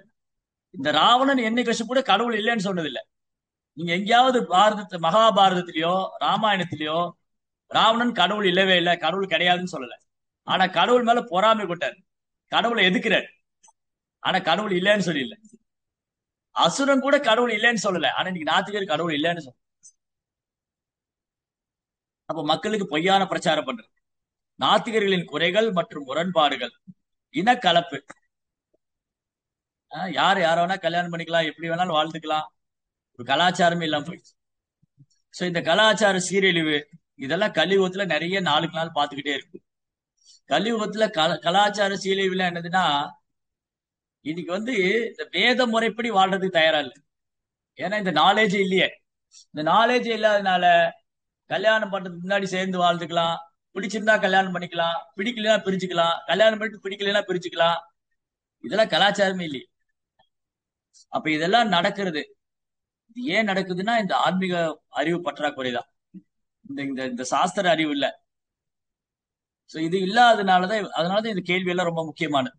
இந்த ராவணன் எர்ணிகசிபு கூட கடவுள் இல்லைன்னு சொன்னது இல்ல. நீங்க எங்கேயாவது மகாபாரதத்திலயோ ராமாயணத்திலயோ ராவணன் கடவுள் இல்லவே இல்லை, கடவுள் கிடையாதுன்னு சொல்லல. ஆனா கடவுள் மேல பொறாமை கொட்டார், கடவுளை எதுக்குறார். ஆனா கடவுள் இல்லைன்னு சொல்லல. அசுரன் கூட கடவுள் இல்லைன்னு சொல்லல, ஆனா இன்னைக்கு நாத்திகர் கடவுள் இல்லைன்னு சொல்ல. அப்ப மக்களுக்கு பொய்யான பிரச்சாரம் பண்றது. நாத்திகர்களின் குறைகள் மற்றும் முரண்பாடுகள், இனக்கலப்பு. யார் யார வேணா கல்யாணம் பண்ணிக்கலாம், எப்படி வேணாலும் வாழ்ந்துக்கலாம், ஒரு கலாச்சாரமே இல்லாம போயிடுச்சு. சோ இந்த கலாச்சார சீரழிவு இதெல்லாம் கலியுகத்துல நிறைய நாளுக்கு நாள் பார்த்துக்கிட்டே இருக்கு. கலியுகத்துல கலாச்சார சீரழிவுல என்னதுன்னா, இன்னைக்கு வந்து இந்த வேத முறைப்படி வாழ்றதுக்கு தயாரா இல்லை. ஏன்னா இந்த நாலேஜ் இல்லையே. இந்த நாலேஜ் இல்லாதனால கல்யாணம் பண்றதுக்கு முன்னாடி சேர்ந்து வாழ்ந்துக்கலாம், பிடிச்சிருந்தா கல்யாணம் பண்ணிக்கலாம், பிடிக்கலனா பிரிச்சுக்கலாம், கல்யாணம் பண்ணிட்டு பிடிக்கலனா பிரிச்சுக்கலாம். இதெல்லாம் கலாச்சாரமே இல்லையே. அப்ப இதெல்லாம் நடக்கிறது, இது ஏன் நடக்குதுன்னா இந்த ஆன்மீக அறிவு பற்றாக்குறைதான், இந்த இந்த இந்த சாஸ்திர அறிவு இல்ல. சோ இது அதனாலதான் இந்த கேள்வி எல்லாம் ரொம்ப முக்கியமானது.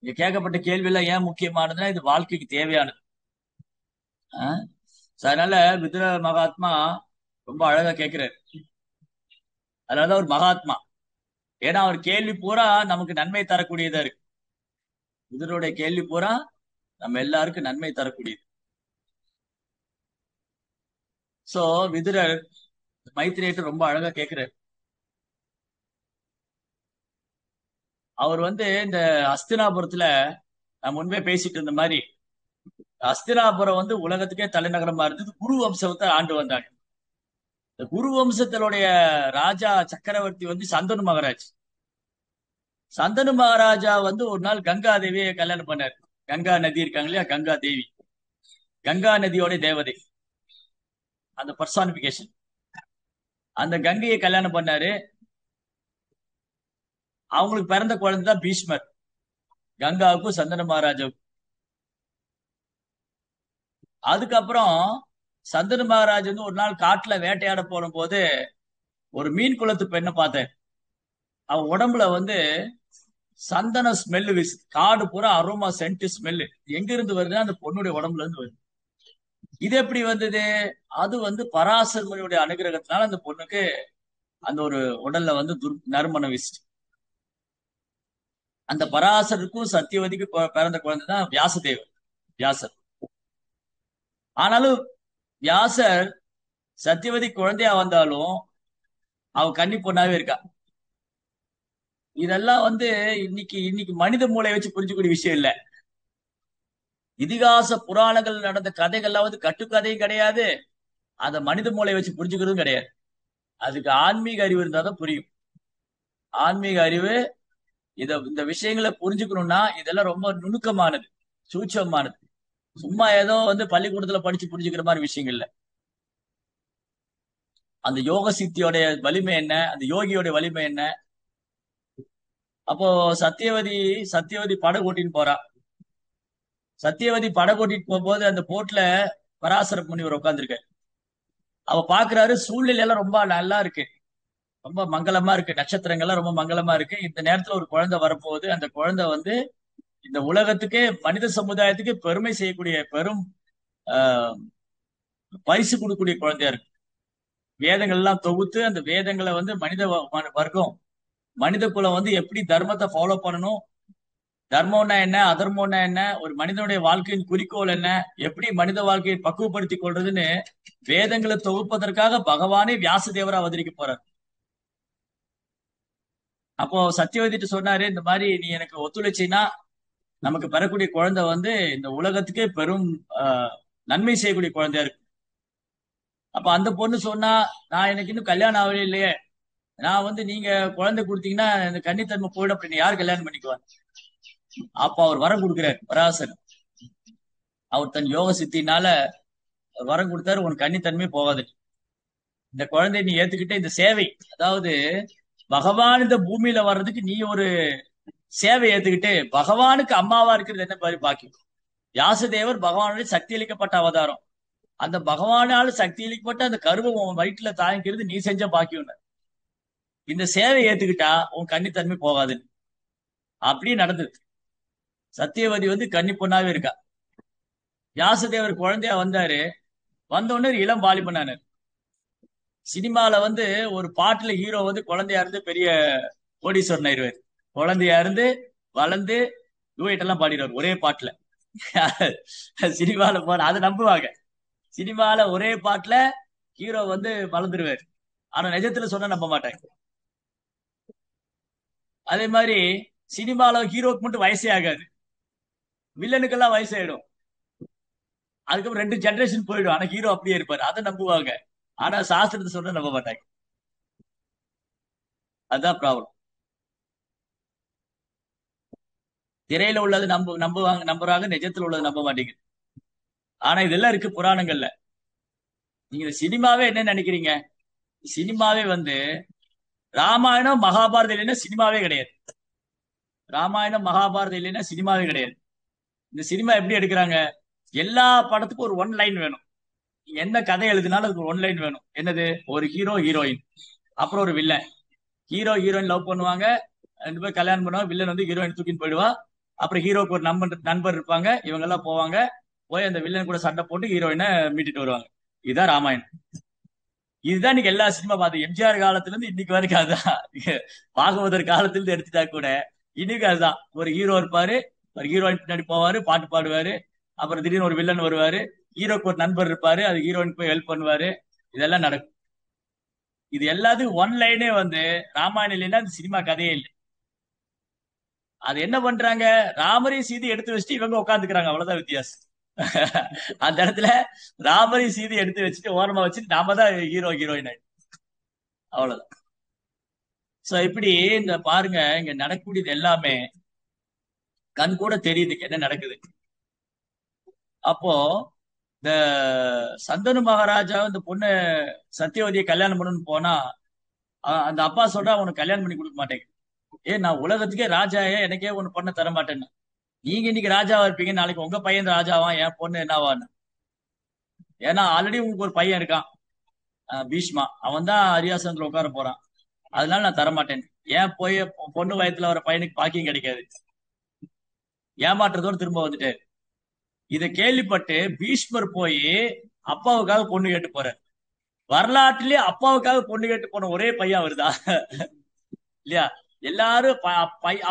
இங்க கேட்கப்பட்ட கேள்வி எல்லாம் ஏன் முக்கியமானதுன்னா இது வாழ்க்கைக்கு தேவையானது. அதனால விதுர மகாத்மா ரொம்ப அழகா கேட்கிறாரு. அதனாலதான் ஒரு மகாத்மா, ஏன்னா அவர் கேள்வி பூரா நமக்கு நன்மை தரக்கூடியதா இருக்கு. விதுரருடைய கேள்வி பூரா நம்ம எல்லாருக்கும் நன்மை தரக்கூடியது. சோ விதுரர் மைத்ரேயர் ரொம்ப அழகா கேட்கிறார். அவர் வந்து இந்த அஸ்தினாபுரத்துல நான் முன்பே பேசிட்டு இருந்த மாதிரி, அஸ்தினாபுரம் வந்து உலகத்துக்கே தலைநகரமா இருந்தது. குரு வம்சத்தை ஆண்டு வந்தாங்க. இந்த குரு வம்சத்தினுடைய ராஜா சக்கரவர்த்தி வந்து சந்தனு மகாராஜ். சந்தனு மகாராஜா வந்து ஒரு நாள் கங்கா தேவியை கல்யாணம் பண்ணாரு. கங்கா நதி இருக்காங்க இல்லையா, கங்கா தேவி, கங்கா நதியோட தேவதை, அந்த பர்சானிபிகேஷன். அந்த கங்கையை கல்யாணம் பண்ணாரு. அவங்களுக்கு பிறந்த குழந்தை தான் பீஷ்மர், கங்காவுக்கும் சந்தன மகாராஜாவுக்கும். அதுக்கப்புறம் சந்தனு மகாராஜ் வந்து ஒரு நாள் காட்டுல வேட்டையாட போன போது ஒரு மீன் குளத்து பெண்ணை பார்த்தேன். அவ உடம்புல வந்து சந்தன ஸ்மெல்லு வீசு, காடு பூரா அரோமா சென்ட் ஸ்மெல்லு. எங்க இருந்து வருதுன்னா அந்த பொண்ணுடைய உடம்புல இருந்து வருது. இது எப்படி வந்தது? அது பராசர் முனியுடைய அனுகிரகத்தினால அந்த பொண்ணுக்கு அந்த ஒரு உடல்ல நறுமணம் வீசுச்சு. அந்த பராசருக்கும் சத்தியவதிக்கும் பிறந்த குழந்தை தான் வியாசதேவர், வியாசர். ஆனாலும் வியாசர் சத்தியவதி குழந்தையா வந்தாலும் அவ கன்னி பொண்ணாவே இருக்கா. இதெல்லாம் இன்னைக்கு இன்னைக்கு மனித மூளை வச்சு புரிஞ்சுக்கூடிய விஷயம் இல்ல. இதிகாச புராணங்கள் நடந்த கதைகள்லாம் கட்டுக்கதையும் கிடையாது, அத மனித மூளை வச்சு புரிஞ்சுக்கிறதும் கிடையாது. அதுக்கு ஆன்மீக அறிவு இருந்தாதான் புரியும். ஆன்மீக அறிவு இந்த விஷயங்களை புரிஞ்சுக்கணும்னா இதெல்லாம் ரொம்ப நுணுக்கமானது, சூட்சமானது. சும்மா ஏதோ பள்ளிக்கூடத்துல படிச்சு புரிஞ்சுக்கிற மாதிரி விஷயங்கள் இல்ல. அந்த யோக சித்தியோட வலிமை என்ன, அந்த யோகியோட வலிமை என்ன. அப்போ சத்தியவதி சத்தியவதி படகு ஓட்டின்னு போறா. சத்தியவதி படகு ஓட்டிட்டு போகும்போது அந்த போட்ல பராசர முனிவர் உட்கார்ந்துருக்காரு. அவ பாக்குறாரு, சூழ்நிலை எல்லாம் ரொம்ப நல்லா இருக்கு, ரொம்ப மங்களமா இருக்கு, நட்சத்திரங்கள்லாம் ரொம்ப மங்களமா இருக்கு. இந்த நேரத்துல ஒரு குழந்தை வரப்போகுது. அந்த குழந்தை இந்த உலகத்துக்கே, மனித சமுதாயத்துக்கு பெருமை செய்யக்கூடிய பெரும் ஆஹ் பரிசு கொடுக்கக்கூடிய குழந்தையா இருக்கு. வேதங்கள் எல்லாம் தொகுத்து அந்த வேதங்களை மனித வர்க்கம், மனித குலம் எப்படி தர்மத்தை ஃபாலோ பண்ணணும், தர்மம்னா என்ன, அதர்மம்னா என்ன, ஒரு மனிதனுடைய வாழ்க்கையின் குறிக்கோள் என்ன, எப்படி மனித வாழ்க்கையை பக்குவப்படுத்திக் கொள்றதுன்னு வேதங்களை தொகுப்பதற்காக பகவானே வியாசதேவரா அவதரிக்க போறார். அப்போ சத்தியவதிட்டு சொன்னாரு, இந்த மாதிரி நீ எனக்கு ஒத்துழைச்சின்னா நமக்கு பெறக்கூடிய குழந்தை இந்த உலகத்துக்கே பெரும் நன்மை செய்யக்கூடிய குழந்தையா இருக்கு. அப்ப அந்த பொண்ணு சொன்னா, நான் எனக்கு இன்னும் கல்யாணம் ஆகவே இல்லையே, நான் நீங்க குழந்தை கொடுத்தீங்கன்னா இந்த கன்னித்தன்மை போயிடும், அப்படின்னு யார் கல்யாணம் பண்ணிக்குவார்? அப்ப அவர் வரம் கொடுக்கிறார் பராசர். அவர் தன் யோக சித்தினால வரம் கொடுத்தாரு, உனக்கு கன்னித்தன்மை போகாது, இந்த குழந்தைய நீ ஏத்துக்கிட்ட இந்த சேவை, அதாவது பகவான் இந்த பூமியில வர்றதுக்கு நீ ஒரு சேவை ஏத்துக்கிட்டு பகவானுக்கு அம்மாவா இருக்கிறது என்ன மாதிரி பாக்கியம். வியாசதேவர் பகவானுடைய சக்தி அளிக்கப்பட்ட அவதாரம். அந்த பகவானால சக்தி அளிக்கப்பட்ட அந்த கருவம் உன் வயிற்றுல தாங்கிக்கிறது நீ செஞ்ச பாக்கியம். இந்த சேவை ஏத்துக்கிட்டா உன் கன்னித்தன்மை போகாது. அப்படியே நடந்தது. சத்தியவதி கன்னி பொண்ணாவே இருக்கா. வியாசதேவர் குழந்தையா வந்தாரு. வந்த உடனே ஒரு இளம் வாலிபனானார். சினிமால ஒரு பாட்டுல ஹீரோ குழந்தையா இருந்து பெரிய கோடீஸ்வரன் ஆயிடுவார். குழந்தையா இருந்து வளர்ந்து டூயட் எல்லாம் பாடிடுவார் ஒரே பாட்டுல. சினிமால போன அதை நம்புவாங்க. சினிமால ஒரே பாட்டுல ஹீரோ வளர்ந்துருவார். ஆனா நிஜத்துல சொன்னா நம்ப மாட்டாங்க. அதே மாதிரி சினிமால ஹீரோக்கு மட்டும் வயசே ஆகாது, வில்லனுக்கெல்லாம் வயசாயிடும். அதுக்கப்புறம் 2 ஜெனரேஷன் போயிடும், ஆனா ஹீரோ அப்படியே இருப்பாரு. அதை நம்புவாங்க. ஆனா சாஸ்திரத்தை சொன்னா நம்ப மாட்டாங்க. அதுதான் ப்ராப்ளம். திரையில உள்ளது நம்புறாங்க, நிஜத்துல உள்ளது நம்ப மாட்டேங்குது. ஆனா இதெல்லாம் இருக்கு புராணங்கள்ல. நீங்க சினிமாவே என்ன நினைக்கிறீங்க? சினிமாவே ராமாயணம் மகாபாரதம் இல்லைன்னா சினிமாவே கிடையாது. ராமாயணம் மகாபாரதம் இல்லைன்னா சினிமாவே கிடையாது. இந்த சினிமா எப்படி எடுக்கிறாங்க? எல்லா படத்துக்கும் ஒரு 1 லைன் வேணும். என்ன கதை எழுதினாலும் அதுக்கு 1 லைன் வேணும். என்னது? ஒரு ஹீரோ ஹீரோயின், அப்புறம் ஒரு வில்லன். ஹீரோ ஹீரோயின் லவ் பண்ணுவாங்க, 2 பேர் கல்யாணம் பண்ணுவாங்க. வில்லன் ஹீரோயின் தூக்கின்னு போயிடுவா. அப்புறம் ஹீரோக்கு ஒரு நண்பர் இருப்பாங்க. இவங்க எல்லாம் போவாங்க, போய் அந்த வில்லன் கூட சண்டை போட்டு ஹீரோயினை மீட்டுட்டு வருவாங்க. இதுதான் ராமாயணம். இதுதான் இன்னைக்கு எல்லா சினிமா பார்த்து எம்ஜிஆர் காலத்துல இருந்து இன்னைக்கு வரைக்கும் அதுதான். பாகவதர் காலத்துல இருந்து எடுத்துட்டா கூட இன்னைக்கு அதுதான். ஒரு ஹீரோ இருப்பாரு, ஒரு ஹீரோயின் பின்னாடி போவாரு, பாட்டு பாடுவாரு. அப்புறம் திடீர்னு ஒரு வில்லன் வருவாரு, ஹீரோக்கு ஒரு நண்பர் இருப்பாரு, அது ஹீரோயின் போய் ஹெல்ப் பண்ணுவாரு. இதெல்லாம் நடக்கும். இது எல்லாத்துக்கும் 1 லைனே ராமாயணம் இல்லைன்னா அந்த சினிமா கதையே இல்லை. அது என்ன பண்றாங்க? ராமரையும் சீதை எடுத்து வச்சுட்டு இவங்க உட்காந்துக்கிறாங்க, அவ்வளவுதான் வித்தியாசம். அந்த இடத்துல ராமரையும் சீதை எடுத்து வச்சுட்டு ஓரமா வச்சுட்டு நாம தான் ஹீரோ ஹீரோயின் ஆயிடும், அவ்வளவுதான். சோ இப்படி இந்த பாருங்க, இங்க நடக்கக்கூடியது எல்லாமே கண் கூட தெரியுது என்ன நடக்குது. அப்போ இந்த சந்தனு மகாராஜா இந்த பொண்ணு சத்தியவதியை கல்யாணம் பண்ணணும்னு போனா அந்த அப்பா சொல்றா, உனக்கு கல்யாணம் பண்ணி கொடுக்க மாட்டேங்க. நான் உலகத்துக்கே ராஜாயே, எனக்கே ஒண்ணு பொண்ணை தர மாட்டேன்னு. நீங்க இன்னைக்கு ராஜாவா இருப்பீங்க, நாளைக்கு உங்க பையன் ராஜாவா, என் பொண்ணு என்னவான்னு. ஏன்னா ஆல்ரெடி உங்களுக்கு ஒரு பையன் இருக்கான், பீஷ்மா. அவன் தான் அரியாசனத்துல உட்கார போறான். அதனால நான் தரமாட்டேன். ஏன் போய் பொண்ணு வயத்துல வர பையனுக்கு பாக்கியம் கிடைக்காது, ஏமாற்றத்தோடு திரும்ப வந்துட்டாரு. இதை கேள்விப்பட்டு பீஷ்மர் போய் அப்பாவுக்காக பொண்ணு கேட்டு போறார். வரலாற்றிலே அப்பாவுக்காக பொண்ணு கேட்டு போன ஒரே பையன் அவருதான் இல்லையா? எல்லாரும்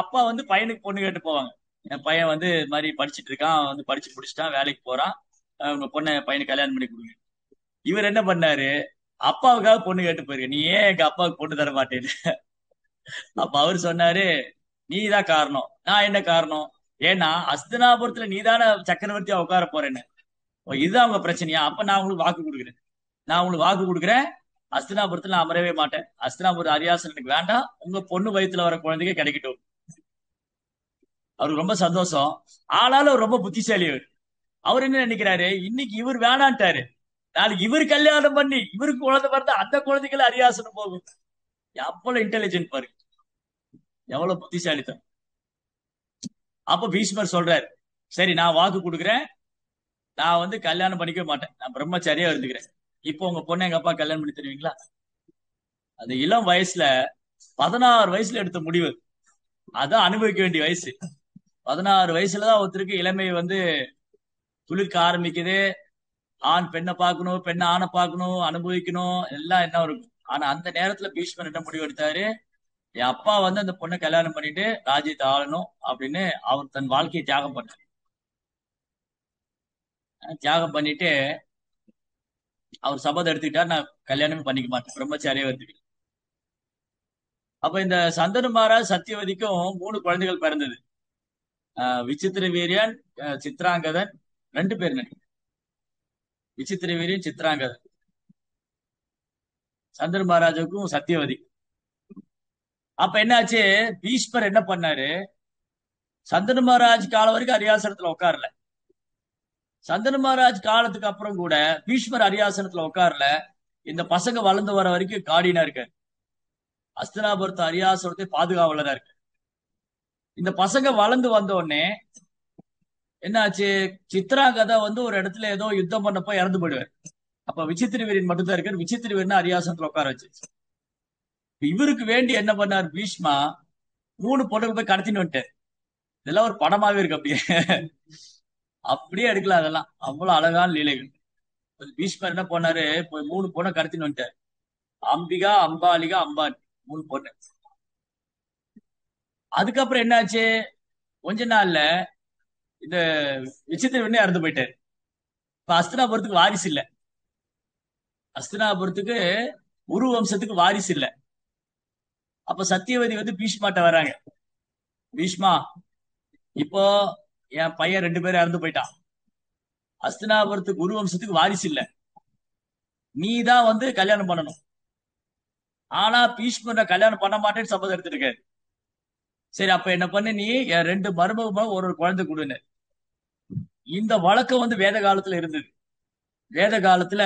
அப்பா வந்து பையனுக்கு பொண்ணு கேட்டு போவாங்க. என் பையன் வந்து இது மாதிரி படிச்சுட்டு இருக்கான், வந்து படிச்சு முடிச்சுட்டான், வேலைக்கு போறான், உங்க பொண்ணை பையனுக்கு கல்யாணம் பண்ணி கொடுங்க. இவர் என்ன பண்ணாரு, அப்பாவுக்காக பொண்ணு கேட்டு போயிருக்கு, நீ ஏன் எங்க அப்பாவுக்கு பொண்ணு தர மாட்டேன்னு. அப்ப அவர் சொன்னாரு, நீ தான் காரணம். நான் என்ன காரணம்? ஏன்னா அஸ்தினாபுரத்துல நீதானே சக்கரவர்த்தியா உட்கார போறேன்னு. இதுதான் உங்க பிரச்சனையா? அப்ப நான் உங்களுக்கு வாக்கு கொடுக்குறேன், நான் உங்களுக்கு வாக்கு கொடுக்குறேன், அஸ்தினாபுரத்துல நான் அமரவே மாட்டேன். அஸ்தினாபுரம் அரியாசன் எனக்கு வேண்டாம், உங்க பொண்ணு வயித்துல வர குழந்தைங்க கிடைக்கட்டும். அவருக்கு ரொம்ப சந்தோஷம். ஆனாலும் அவர் ரொம்ப புத்திசாலி. அவர் என்ன நினைக்கிறாரு, இன்னைக்கு இவர் வேணான்ட்டாரு, நாளைக்கு இவர் கல்யாணம் பண்ணி இவருக்கு குழந்தை பிறந்தா அந்த குழந்தைகள் அரியாசனம் போகும். எவ்வளவு இன்டெலிஜென்ட் பாரு, எவ்வளவு புத்திசாலித்தம். அப்ப பீஷ்மர் சொல்றாரு, சரி நான் வாக்கு கொடுக்குறேன், நான் வந்து கல்யாணம் பண்ணிக்கவே மாட்டேன், நான் பிரம்மச்சாரியா இருந்துக்கிறேன். இப்போ உங்க பொண்ணு எங்க அப்பா கல்யாணம் பண்ணி தருவீங்களா? அந்த இளம் வயசுல 16 வயசுல எடுத்த முடிவு, அதான் அனுபவிக்க வேண்டிய வயசு. 16 வயசுலதான் ஒருத்தருக்கு இளமை வந்து துளிர்க்க ஆரம்பிக்குது. ஆண் பெண்ணை பார்க்கணும், பெண் ஆணை பார்க்கணும், அனுபவிக்கணும், எல்லாம் என்ன இருக்கும். ஆனா அந்த நேரத்துல பீஷ்மர் என்ன முடிவு எடுத்தாரு, என் அப்பா வந்து அந்த பொண்ணை கல்யாணம் பண்ணிட்டு ராஜ்யத்தை ஆளணும் அப்படின்னு அவர் தன் வாழ்க்கையை தியாகம் பண்ணார். தியாகம் பண்ணிட்டு அவர் சபதம் எடுத்துக்கிட்டார், நான் கல்யாணமே பண்ணிக்க மாட்டேன், பிரம்மச்சாரியே வந்துட்டு. அப்ப இந்த சந்தனு மகாராஜ் சத்தியவதிக்கும் 3 குழந்தைகள் பிறந்தது. விசித்திர வீரியன், சித்ராங்கதன், 2 பேர் நினைக்கிறேன். விசித்திர வீரியன், சித்ராங்கதன். சந்தனு மகாராஜுக்கும் சத்தியவதி. அப்ப என்னாச்சு, பீஷ்மர் என்ன பண்ணாரு, சந்தனு மகாராஜ் காலம் வரைக்கும் அரியாசனத்துல உட்காரல. சந்தனு மகாராஜ் காலத்துக்கு அப்புறம் கூட பீஷ்மர் அரியாசனத்துல உட்காரல. இந்த பசங்க வளர்ந்து வர வரைக்கும் காடினா இருக்காரு, அஸ்தினாபுரத்து அரியாசனத்தை பாதுகாவலரா இருக்கு. இந்த பசங்க வளர்ந்து வந்த உடனே என்னாச்சு, சித்ராங்கதை வந்து ஒரு இடத்துல ஏதோ யுத்தம் பண்ணப்போ இறந்து போயிடுவார். அப்ப விசித்திர வீரன் மட்டும் தான் இருக்காரு. விசித்திர வீரன் அரியாசனத்துல உட்கார வச்சு, இவருக்கு வேண்டி என்ன பண்ணார் பீஷ்மா, 3 பொண்ணுக்கு போய் கடத்தின்னு வந்துட்டார். இதெல்லாம் ஒரு படமாவே இருக்கு, அப்படியே அப்படியே எடுக்கலாம். அதெல்லாம் அவ்வளவு அழகான லீலைகள். பீஷ்மர் என்ன பண்ணாரு, போய் 3 பொண்ணை கடத்தின்னு வந்துட்டார். அம்பிகா, அம்பாலிகா, அம்பான், 3 பொண்ணு. அதுக்கப்புறம் என்னாச்சு, கொஞ்ச நாள்ல இந்த விசித்திர வீரனே இறந்து போயிட்டாரு. இப்ப அஸ்தினாபுரத்துக்கு வாரிசு இல்ல. அஸ்தினாபுரத்துக்கு உரு வம்சத்துக்கு வாரிசு இல்ல. அப்ப சத்தியவதி வந்து பீஷ்மாட்ட வராங்க, பீஷ்மா, இப்போ என் பையன் 2 பேரும் இறந்து போயிட்டான், அஸ்தினாபுரத்துக்கு குரு வம்சத்துக்கு வாரிசு இல்ல, நீ தான் வந்து கல்யாணம் பண்ணணும். ஆனா பீஷ்மரை கல்யாணம் பண்ண மாட்டேன்னு சபதம் எடுத்திருக்காரு. சரி அப்ப என்ன பண்ணு, நீ என் 2 மருமக ஒரு குழந்தை கொடுன்னு. இந்த வழக்கம் வந்து வேத காலத்துல இருந்தது. வேத காலத்துல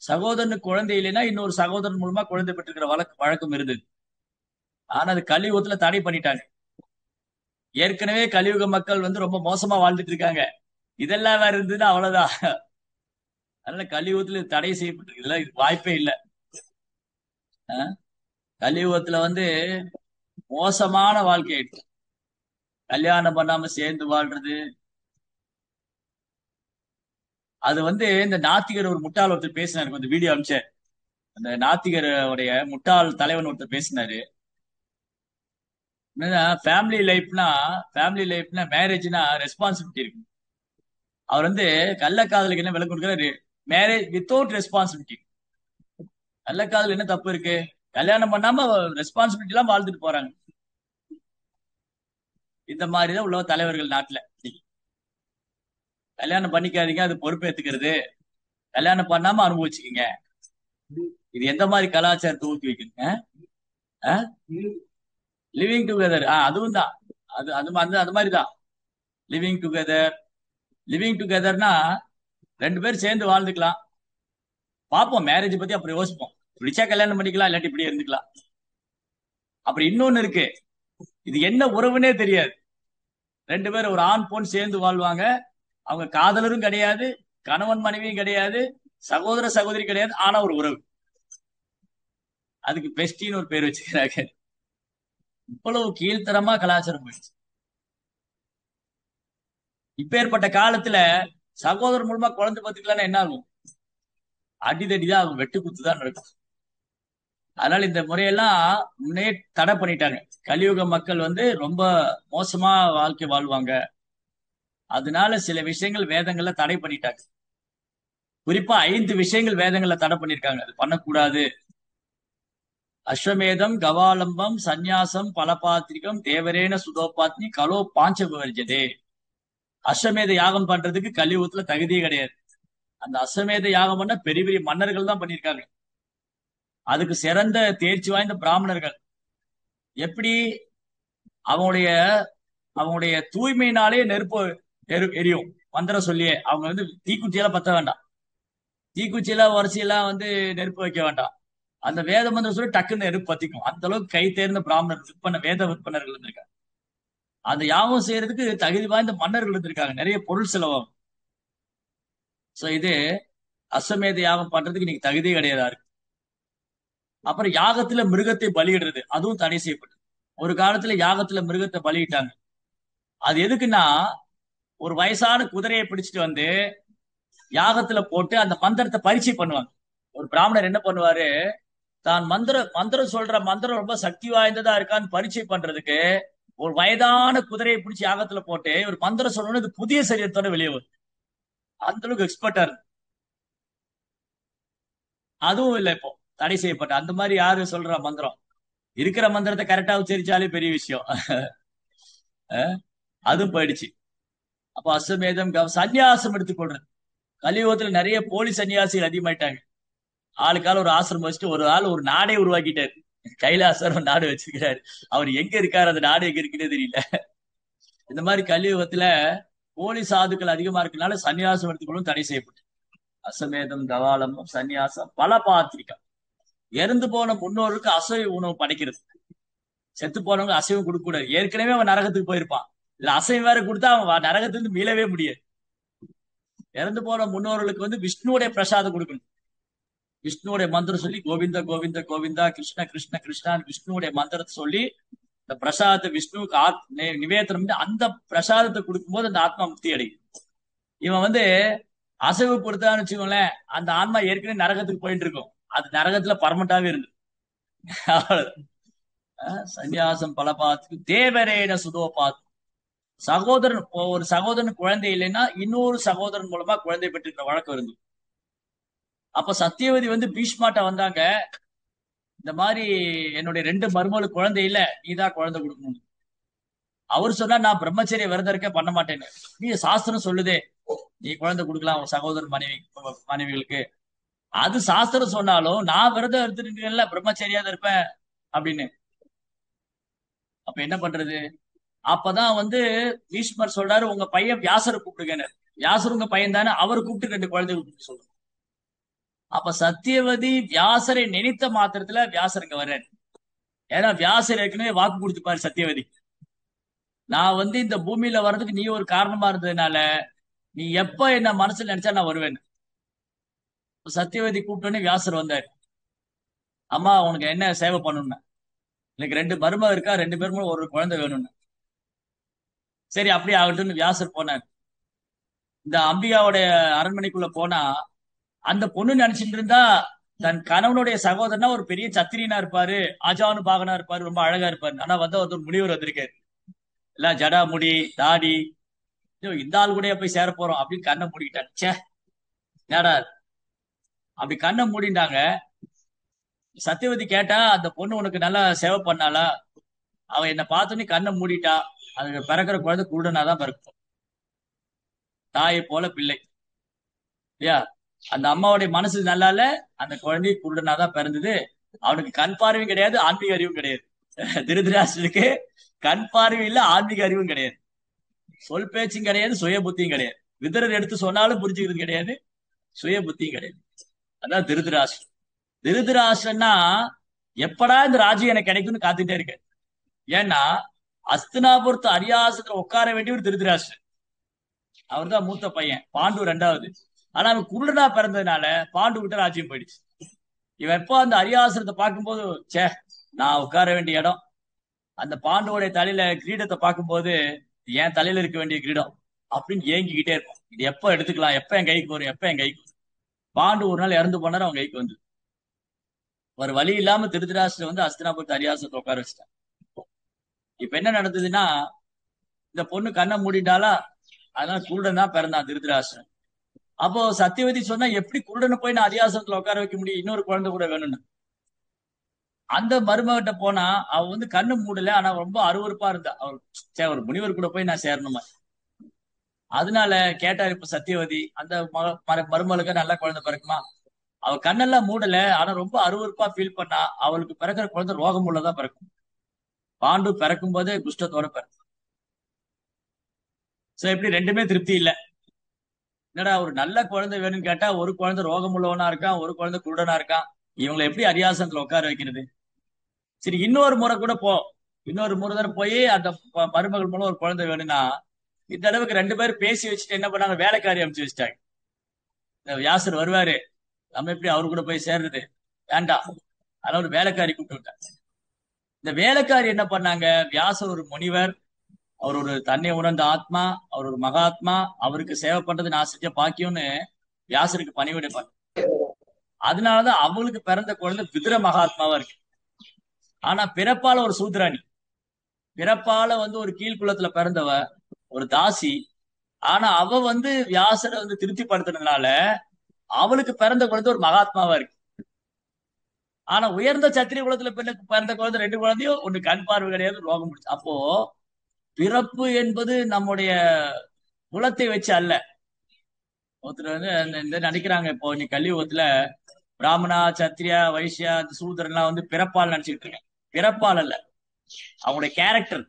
சகோதரனுக்கு குழந்தை இல்லைன்னா இன்னொரு சகோதரன் மூலமா குழந்தை பெற்றுக்கிற வழக்கம் இருந்தது. ஆனா அது கலியுகத்துல தடை பண்ணிட்டாங்க. ஏற்கனவே கலியுக மக்கள் வந்து ரொம்ப மோசமா வாழ்ந்துட்டு இருக்காங்க, இதெல்லாம் வேற இருந்ததுன்னா அவ்வளவுதான். அதனால கலியுகத்துல தடை செய்யப்பட்டிருக்கு, இதெல்லாம் வாய்ப்பே இல்லை. கலியுகத்துல வந்து மோசமான வாழ்க்கை ஆயிடுச்சு, கல்யாணம் பண்ணாம சேர்ந்து வாழ்றது. அது வந்து இந்த நாத்திகர் ஒரு முட்டாள் ஒருத்தர் பேசினாரு, கொஞ்சம் வீடியோ அனுப்பிச்சேன். அந்த நாத்திகருடைய முட்டாள் தலைவன் ஒருத்தர் பேசினாரு, என்னன்னா ஃபேமிலி லைஃப்னா மேரேஜ்னா ரெஸ்பான்சிபிலிட்டி இருக்கு. அவர் வந்து கள்ளக்காதலுக்கு என்ன விலை கொடுக்குறாரு, மேரேஜ் வித்தவுட் ரெஸ்பான்சிபிலிட்டி. கள்ளக்காதல் என்ன தப்பு இருக்கு, கல்யாணம் பண்ணாம ரெஸ்பான்சிபிலிட்டி எல்லாம் வாழ்ந்துட்டு போறாங்க. இந்த மாதிரிதான் உள்ள தலைவர்கள் நாட்டுல. கல்யாணம் பண்ணிக்காதீங்க, அது பொறுப்பேத்துக்கிறது, கல்யாணம் பண்ணாம அனுபவிச்சுக்கீங்க. இது எந்த மாதிரி கலாச்சாரத்தை ஊக்கி வைக்குங்க? லிவிங் டுகெதர், அதுவும் தான். அது அது மாதிரிதான் லிவிங் டுகெதர். லிவிங் டுகெதர்னா 2 பேரும் சேர்ந்து வாழ்ந்துக்கலாம். பார்ப்போம், மேரேஜ் பத்தி அப்புறம் யோசிப்போம், பிடிச்சா கல்யாணம் பண்ணிக்கலாம், இல்லாட்டி இப்படியே இருந்துக்கலாம். அப்படி இன்னொன்னு இருக்கு, இது என்ன உறவுனே தெரியாது. 2 பேரும் ஒரு ஆண் பொண் சேர்ந்து வாழ்வாங்க, அவங்க காதலரும் கிடையாது, கணவன் மனைவியும் கிடையாது, சகோதர சகோதரி கிடையாது, ஆனா ஒரு உறவு. அதுக்கு பெஸ்டின்னு ஒரு பேர் வச்சுக்கிறாங்க. இவ்வளவு கீழ்த்தரமா கலாச்சாரம் போயிடுச்சு. இப்பேற்பட்ட காலத்துல சகோதரர் மூலமா குழந்தை பத்துக்கலன்னா என்ன ஆகும்? அடிதடிதான் ஆகும், வெட்டு குத்து தான் நடக்கும். அதனால இந்த முறையெல்லாம் முன்னே தடை பண்ணிட்டாங்க. கலியுக மக்கள் வந்து ரொம்ப மோசமா வாழ்க்கை வாழ்வாங்க. அதனால சில விஷயங்கள் வேதங்கள்ல தடை பண்ணிட்டாங்க. குறிப்பா 5 விஷயங்கள் வேதங்கள்ல தடை பண்ணிருக்காங்க, அது பண்ணக்கூடாது. அஸ்வமேதம், கவாலம்பம், சந்நியாசம், பலபாத்திரிகம், தேவரேன சுதோபாத்னி, கலோ பாஞ்ச விவர்ஜதே. அஸ்வமேத யாகம் பண்றதுக்கு கலியுகத்துல தகுதியே கிடையாது. அந்த அஸ்வமேத யாகம் பண்ண பெரிய பெரிய மன்னர்கள் தான் பண்ணியிருக்காங்க. அதுக்கு சிறந்த தேர்ச்சி வாய்ந்த பிராமணர்கள். எப்படி? அவங்களுடைய அவங்களுடைய தூய்மையினாலே நெருப்பு எரியும். மந்திரம் சொல்லியே அவங்க வந்து தீக்குச்சியெல்லாம் பத்த வேண்டாம், தீக்குச்சியெல்லாம் வரிசையெல்லாம் வந்து நெருப்பு வைக்க வேண்டாம். அந்த வேத மந்திரம் சொல்லி டக்குன்னு நெருப்பு பத்திக்கும். அந்த அளவுக்கு கை தேர்ந்த பிராமணர் வேத விற்பனர்கள் இருந்திருக்காங்க. அந்த யாகம் செய்யறதுக்கு தகுதி வாய்ந்த மன்னர்கள் இருந்திருக்காங்க. நிறைய பொருள் செலவாகும். சோ இது அஸ்வமேத யாகம் பண்றதுக்கு நீங்க தகுதியே கிடையாது. அப்புறம் யாகத்துல மிருகத்தை பலியிடுறது அதுவும் தடை செய்யப்பட்டது. ஒரு காலத்துல யாகத்துல மிருகத்தை பலியிட்டாங்க. அது எதுக்குன்னா, ஒரு வயசான குதிரையை பிடிச்சிட்டு வந்து யாகத்துல போட்டு அந்த மந்திரத்தை பரீட்சை பண்ணுவாங்க. ஒரு பிராமணர் என்ன பண்ணுவாரு, தான் மந்திரம் சொல்ற மந்திரம் ரொம்ப சக்தி வாய்ந்ததா இருக்கான்னு பரீட்சை பண்றதுக்கு ஒரு வயதான குதிரையை பிடிச்சி யாகத்துல போட்டு ஒரு மந்திரம் சொல்லணும், இது புதிய சரீரத்தோட வெளியே வரும். அந்த அளவுக்கு எக்ஸ்பர்ட்டா இருக்கு. அதுவும் இல்லை, இப்போ தடை செய்யப்பட்ட. அந்த மாதிரி யாரு சொல்ற மந்திரம், இருக்கிற மந்திரத்தை கரெக்டா உச்சரிச்சாலே பெரிய விஷயம். அதுவும் போயிடுச்சு. அப்ப அஸ்வமேதம், சன்னியாசம் எடுத்துக்கொள்றது. கலியுகத்துல நிறைய போலி சன்னியாசிகள் அதிகமாயிட்டாங்க. ஆளுக்கால ஒரு ஆசிரமம் வச்சுட்டு ஒரு ஆள் ஒரு நாடே உருவாக்கிட்டாரு. கைலாசர் ஒரு நாடு வச்சிருக்கிறாரு. அவர் எங்க இருக்காரு, அந்த நாடு எங்க இருக்குன்னே தெரியல. இந்த மாதிரி கலியுகத்துல போலி சாதுக்கள் அதிகமா இருக்கனால சன்னியாசம் எடுத்துக்கொள்ளும் தடை செய்யப்பட்டு. அசமேதம், தவாலம்பம், சன்னியாசம், பல பாத்திரிகம். இறந்து போன முன்னோருக்கு அசைவ உணவு படைக்கிறது. செத்து போனவங்க அசைவம் கொடுக்க கூடாது. ஏற்கனவே அவன் நரகத்துக்கு போயிருப்பான், இல்ல அசைவம் வேற கொடுத்தா அவன் நரகத்திலிருந்து மீளவே முடியாது. இறந்து போன முன்னோர்களுக்கு வந்து விஷ்ணுவுடைய பிரசாதம் கொடுக்கணும். விஷ்ணுவுடைய மந்திரம் சொல்லி கோவிந்த கோவிந்த கோவிந்தா, கிருஷ்ண கிருஷ்ண கிருஷ்ணா, விஷ்ணுவுடைய மந்திரத்தை சொல்லி இந்த பிரசாதத்தை விஷ்ணுவுக்கு நிவேதனம் பண்ணி அந்த பிரசாதத்தை கொடுக்கும்போது அந்த ஆத்மா முக்தி அடையும். இவன் வந்து அசைவு கொடுத்தான்னு வச்சுக்கோங்களேன், அந்த ஆன்மா ஏற்கனவே நரகத்துக்கு போயிட்டு இருக்கும். அது நரகத்துல பர்மனண்டாவே இருந்து. சன்னியாசம் பல பார்த்து தேவரேன சுதோபாத். சகோதரன், ஒரு சகோதரன் குழந்தை இல்லைன்னா இன்னொரு சகோதரன் மூலமா குழந்தை பெற்றிருக்கிற வழக்கம் இருந்து. அப்ப சத்தியவதி வந்து பீஷ்மாட்ட வந்தாங்க, இந்த மாதிரி என்னுடைய 2 மருமகளுக்கு குழந்தை இல்ல, நீதான் குழந்தை கொடுக்கணும். அவர் சொன்னா, நான் பிரம்மச்சரிய விரதம் இருக்க பண்ண மாட்டேன்னு. நீ சாஸ்திரம் சொல்லுதே நீ குழந்தை கொடுக்கலாம் உன் சகோதரன் மனைவிகளுக்கு. அது சாஸ்திரம் சொன்னாலும் நான் விரதம் எடுத்துருக்கேன்ல, பிரம்மச்சரியா தான் இருப்பேன் அப்படின்னு. அப்ப என்ன பண்றது? அப்பதான் வந்து பீஷ்மர் சொல்றாரு, உங்க பையன் வியாசரை கூப்பிடுங்க. வியாசர் உங்க பையன் தானே, அவரை கூப்பிட்டு 2 குழந்தை கூப்பிட்டு சொல்லுங்க. அப்ப சத்தியவதி வியாசரை நினைத்த மாத்திரத்துல வியாசர் இங்க வர்றாரு. ஏன்னா வியாசர் ஏற்கனவே வாக்கு கொடுத்துப்பாரு சத்தியவதி, நான் வந்து இந்த பூமியில வர்றதுக்கு நீ ஒரு காரணமா இருந்ததுனால நீ எப்ப என்ன மனசுல நினைச்சா நான் வருவேன். சத்தியவதி கூப்பிட்டோன்னே வியாசர் வந்தாரு. அம்மா உனக்கு என்ன சேவை பண்ணணும்னு, எனக்கு 2 மருமக இருக்கா, 2 பேருமே ஒரு குழந்தை வேணும்னு. சரி அப்படியே ஆகட்டும்னு வியாசர் போனார். இந்த அம்பிகாவுடைய அரண்மனைக்குள்ள போனா அந்த பொண்ணு நினைச்சிட்டு இருந்தா தன் கணவனுடைய சகோதரனா ஒரு பெரிய சத்திரியனா இருப்பாரு, ஆஜானு பாகனா இருப்பாரு, ரொம்ப அழகா இருப்பாரு. ஆனா வந்து ஒரு முனிவர் வந்திருக்காரு, எல்லாம் ஜடா முடி தாடி, இந்த ஆள் கூட போய் சேர போறோம் அப்படின்னு கண்ணை மூடிக்கிட்டாங்க. சே ஏடா அப்படி கண்ணை மூடிட்டாங்க. சத்தியவதி கேட்டா, அந்த பொண்ணு உனக்கு நல்லா சேவை பண்ணாளா? அவ என்னை பார்த்தோன்னே கண்ணை மூடிட்டா, அது பிறக்கிற குழந்தை குருடனாதான் பிறக்கும், தாயை போல பிள்ளை இல்லையா? அந்த அம்மாவுடைய மனசு நல்லா இல்ல, அந்த குழந்தை குருடனாதான் பிறந்தது. அவனுக்கு கண் பார்வையும் கிடையாது, ஆன்மீக அறிவும் கிடையாது. திருதராஷ்டிரனுக்கு கண் பார்வையும் இல்ல, ஆன்மீக அறிவும் கிடையாது, சொல் பேச்சும் கிடையாது, சுய புத்தியும் கிடையாது. விதரர் எடுத்து சொன்னாலும் புரிஞ்சுக்கிறது கிடையாது, சுய புத்தியும் கிடையாது. அதான் திருதராஷ்டிரன். திருதராஷ்டிரன்னா எப்படா இந்த ராஜ்யம் எனக்கு கிடைக்கும்னு காத்துட்டே இருக்க. ஏன்னா அஸ்தினாபுரத்து அரியாசத்துல உட்கார வேண்டிய ஒரு திருதராஷ்டிரன். அவர் தான் மூத்த பையன், பாண்டு 2வது. ஆனா அவன் குருடனா பிறந்ததுனால பாண்டு கிட்ட ராஜ்யம் போயிடுச்சு. இவன் எப்போ அந்த அரியாசனத்தை பார்க்கும்போது, சே நான் உட்கார வேண்டிய இடம், அந்த பாண்டுவோடைய தலையில கிரீடத்தை பார்க்கும்போது என் தலையில இருக்க வேண்டிய கிரீடம் அப்படின்னு ஏங்கிக்கிட்டே இருக்கும். இது எப்ப எடுத்துக்கலாம், எப்ப என் கைக்கு வரும், எப்ப என் கைக்கு வரும். பாண்டு ஒரு நாள் இறந்து போனாரு, அவங்க கைக்கு வந்து ஒரு வழி இல்லாம திருதராஷ்டிரர் வந்து அஸ்தினாபுரத்து அரியாசனத்தை உட்கார வச்சுட்டான். இப்ப என்ன நடந்ததுன்னா, இந்த பொண்ணு கண்ணை மூடிட்டாலா, அதனால குருடன் தான் பிறந்தான் திருதராஷ்டிரன். அப்போ சத்தியவதி சொன்னா, எப்படி குருடனை போய் நான் அரியாசனத்துல உட்கார வைக்க முடியும், இன்னொரு குழந்தை கூட வேணும்னு. அந்த மருமகிட்ட போனா அவ வந்து கண்ணு மூடல, ஆனா ரொம்ப அருவருப்பா இருந்தா. அவர் சே, ஒரு முனிவர் கூட போய் நான் சேரணுமா. அதனால கேட்டாரு இப்ப சத்தியவதி, அந்த மருமகளுக்கு நல்ல குழந்தை பிறக்குமா. அவ கண்ணெல்லாம் மூடல, ஆனா ரொம்ப அருவருப்பா ஃபீல் பண்ணா. அவளுக்கு பிறக்கிற குழந்தை ரோகம் உள்ளதா பிறக்கும். பாண்டு பிறக்கும் போதே குஷ்டத்தோட பிறக்கும். சோ எப்படி ரெண்டுமே திருப்தி இல்ல. என்னடா ஒரு நல்ல குழந்தை வேணும்னு கேட்டா, ஒரு குழந்தை ரோகம் உள்ளவனா இருக்கான், ஒரு குழந்தை குருடனா இருக்கான். இவங்களை எப்படி அரியாசனத்துல உட்கார வைக்கிறது. சரி, இன்னொரு முறை கூட போ. இன்னொரு முறை தடவை போய் அந்த மருமகள் மூலம் ஒரு குழந்தை வேணும்னா, இந்த அளவுக்கு ரெண்டு பேரும் பேசி வச்சுட்டு என்ன பண்ணாங்க, வேலைக்காரி அமைச்சு வச்சுட்டாங்க. இந்த வியாசர் வருவாரு, நம்ம எப்படி அவரு கூட போய் சேர்றது, வேண்டாம். அதனால ஒரு வேலைக்காரி கூப்பிட்டு விட்டாங்க. இந்த வேலைக்காரி என்ன பண்ணாங்க, வியாசர் ஒரு முனிவர், அவர் ஒரு தன்னை உணர்ந்த ஆத்மா, அவர் ஒரு மகாத்மா, அவருக்கு சேவை பண்றது நான் செஞ்ச பாக்கியம்னு வியாசருக்கு பணிவிடை பண்ண. அதனாலதான் அவங்களுக்கு பிறந்த குழந்தை விதுர மகாத்மாவா இருக்கு. ஆனா பிறப்பால ஒரு சூத்ராணி, பிறப்பால வந்து ஒரு கீழ்குலத்துல பிறந்தவ, ஒரு தாசி. ஆனா அவ வந்து வியாசரை வந்து திருப்திப்படுத்தினதுனால அவளுக்கு பிறந்த குழந்தை ஒரு மகாத்மாவா இருக்கு. ஆனா உயர்ந்த சத்திரிய குலத்துல பிறந்த குழந்தை ரெண்டு குழந்தையும், ஒண்ணு கண் பார்வை கிடையாது, ரோகம் முடிச்சு. அப்போ பிறப்பு என்பது நம்முடைய குலத்தை வச்சு அல்ல. ஒருத்தர் வந்து இந்த நினைக்கிறாங்க, இப்போ நீ கலியுகத்துல பிராமணா சத்திரியா வைசியா சூதரன்லாம் வந்து பிறப்பால் நினைச்சுக்கிட்டு இருக்கேன். பிறப்பால் அல்ல, அவங்களுடைய கேரக்டர்,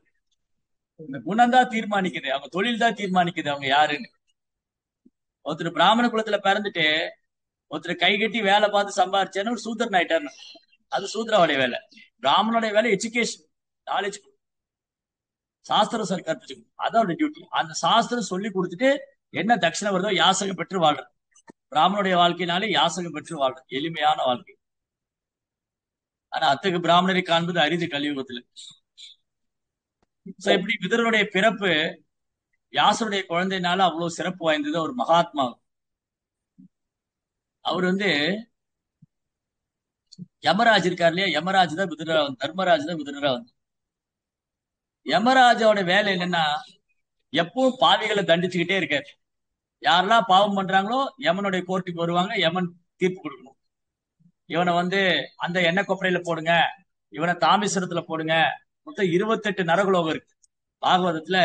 இந்த குணம் தான் தீர்மானிக்குது, அவங்க தொழில் தான் தீர்மானிக்குது அவங்க யாருன்னு. ஒருத்தர் பிராமண குலத்துல பிறந்துட்டு ஒருத்தர் கை கட்டி வேலை பார்த்து சம்பாரிச்சேன்னு ஒரு சூத்திரன் ஆயிட்டாரு. அது சூத்திராவுடைய வேலை. பிராமணனுடைய வேலை எஜுகேஷன், நாலேஜ், சாஸ்திரம் கற்பிச்சுக்கணும். அதான் அவருடைய டியூட்டி. அந்த சாஸ்திரம் சொல்லி கொடுத்துட்டு என்ன தட்சிணை வருதோ யாசகம் பெற்று வாழ்றது. பிராமணுடைய வாழ்க்கையினாலே யாசகம் பெற்று வாழ்றது எளிமையான வாழ்க்கை. ஆனா அத்தகு பிராமணரை காண்பது அரிது கலியுகத்துல. சோ இப்படி விதருடைய பிறப்பு வியாசருடைய குழந்தைனால அவ்வளவு சிறப்பு வாய்ந்தது. ஒரு மகாத்மா. அவர் வந்து யமராஜ் இருக்கார் இல்லையா, யமராஜ் தான் விதுரா, தர்மராஜ் தான் விதுரா வந்து. யமராஜோட வேலை என்னன்னா, எப்பவும் பாவிகளை தண்டிச்சுக்கிட்டே இருக்காரு. யாரெல்லாம் பாவம் பண்றாங்களோ யமனுடைய கோர்ட்டுக்கு வருவாங்க, யமன் தீர்ப்பு கொடுக்கணும். இவனை வந்து அந்த எண்ணெய் கொப்பரையில போடுங்க, இவனை தாமீஸ்வரத்துல போடுங்க. மொத்தம் 28 நரகலோகம் இருக்கு. பாகவதத்துல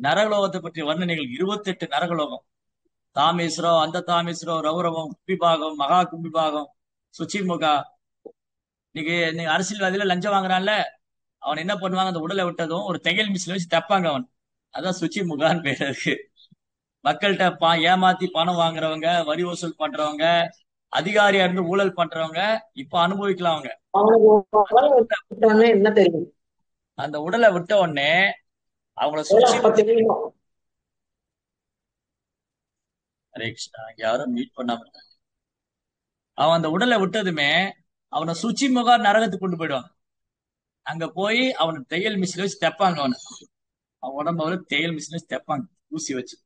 நரகலோகத்தை பற்றிய வர்ணனைகள் 28 நரகலோகம். தாமேஸ்வரம், அந்த தாமேஸ்வரம், ரௌரவம், கும்பிபாகம், மகா கும்பிபாகம், சுச்சிமுகா. நீங்க அரசியல்வாதியில லஞ்சம் வாங்குறான்ல, அவன் என்ன பண்ணுவாங்க, அந்த உடலை விட்டதும் ஒரு தையல் மிஷின் வச்சு தப்பாங்க அவன். அதான் சுச்சி முகான்னு பேர் இருக்கு. மக்கள்கிட்ட ஏமாத்தி பணம் வாங்குறவங்க, வரி வசூல் பண்றவங்க, அதிகாரியா இருந்து ஊழல் பண்றவங்க இப்ப அனுபவிக்கலாம். அவங்க என்ன தெரியும், அந்த உடலை விட்ட உடனே அவங்கள சுச்சி, ஹரே கிருஷ்ணா, யாரும் மீட் பண்ணாம இருக்காங்க. அவன் அந்த உடலை விட்டதுமே அவனை சுச்சி முகா நரகத்துக்கு கொண்டு போயிடுவாங்க. அங்க போய் அவனை தையல் மிஷின் வச்சு தைப்பாங்க. அவன் உடம்பு தையல் மிஷின் வச்சு தைப்பாங்க, ஊசி வச்சு.